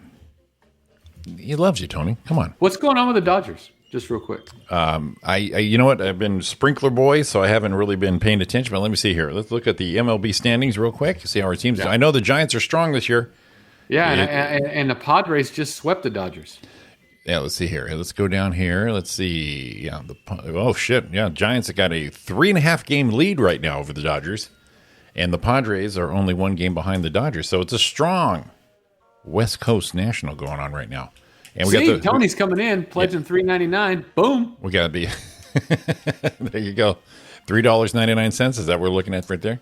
he loves you, Tony. Come on. What's going on with the Dodgers? Just real quick. I you know what? I've been sprinkler boy, so I haven't really been paying attention. But let me see here. Let's look at the MLB standings real quick. See how our teams. Yeah. I know the Giants are strong this year. Yeah, and the Padres just swept the Dodgers. Yeah, let's see here. Let's go down here. Let's see. Yeah, oh shit. Yeah, Giants have got a 3.5 game lead right now over the Dodgers, and the Padres are only 1 game behind the Dodgers. So it's a strong West Coast National going on right now. And we got Tony's coming in, pledging $3.99. Boom. We got the there you go, $3.99. Is that what we're looking at right there?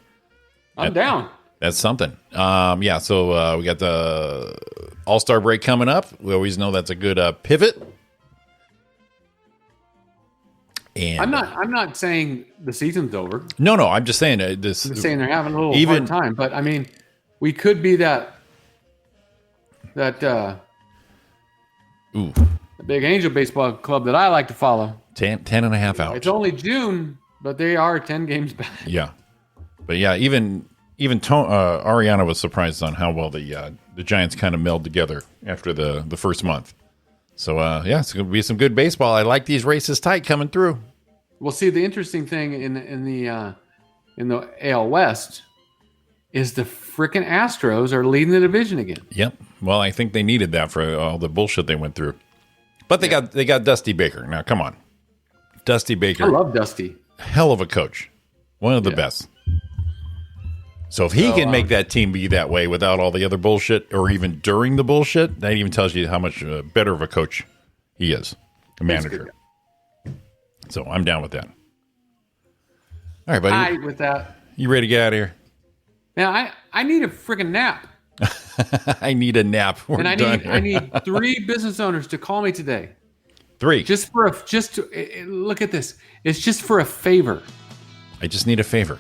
I'm down. That's something. Yeah. So we got the All-Star break coming up. We always know that's a good pivot. And I'm not saying the season's over. No. I'm just saying this. I'm saying they're having a little hard time. But I mean, we could be that the big Angel Baseball club that I like to follow. 10.5 out. It's only June, but they are 10 games back. Yeah. But yeah, even Ariana was surprised on how well the Giants kind of meld together after the first month. So yeah, it's going to be some good baseball. I like these races tight coming through. Well, see, the interesting thing in the AL West is the frickin' Astros are leading the division again. Yep. Well, I think they needed that for all the bullshit they went through. But they got Dusty Baker. Now, come on, Dusty Baker. I love Dusty. Hell of a coach, one of the best. So if he can make that team be that way without all the other bullshit, or even during the bullshit, that even tells you how much better of a coach he is, a manager. So I'm down with that. All right, buddy. With that. You ready to get out of here? Now, I need a freaking nap. I need a nap. We're and done here. I need 3 business owners to call me today. 3. Look at this. It's just for a favor. I just need a favor.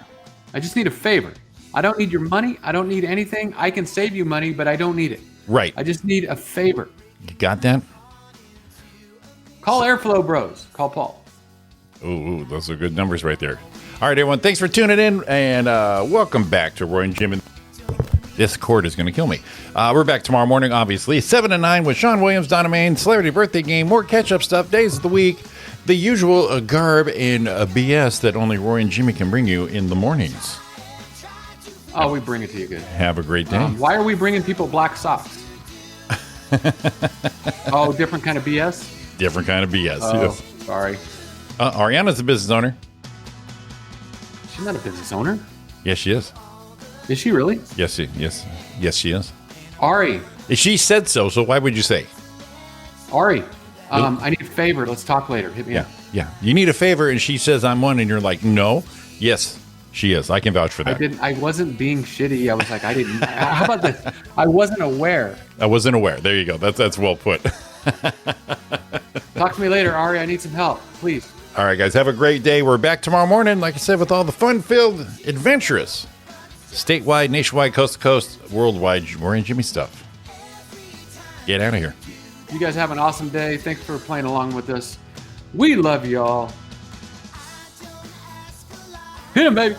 I just need a favor. I don't need your money. I don't need anything. I can save you money, but I don't need it. Right. I just need a favor. You got that? Call Airflow Bros. Call Paul. Ooh, those are good numbers right there. All right, everyone. Thanks for tuning in, and welcome back to Roy and Jim. This cord is going to kill me. We're back tomorrow morning, obviously, 7 to 9 with Sean Williams, Donna Main, Celebrity Birthday Game, more catch-up stuff, days of the week, the usual garb and BS that only Roy and Jimmy can bring you in the mornings. Oh, we bring it to you good. Have a great day. Why are we bringing people black socks? Oh, different kind of BS? Different kind of BS. Oh, Yes. sorry. Ariana's a business owner. She's not a business owner. Yes, she is. Is she really? Yes, she is. Ari. She said so why would you say? Ari, I need a favor. Let's talk later. Hit me up. Yeah. You need a favor, and she says I'm one, and you're like, no. Yes, she is. I can vouch for that. I wasn't being shitty. I was like, I didn't. How about this? I wasn't aware. I wasn't aware. There you go. That's well put. Talk to me later, Ari. I need some help, please. All right, guys. Have a great day. We're back tomorrow morning, like I said, with all the fun-filled, adventurous, statewide, nationwide, coast to coast, worldwide Roy and Jimmy stuff. Get out of here. You guys have an awesome day. Thanks for playing along with us. We love y'all. Hit him, baby.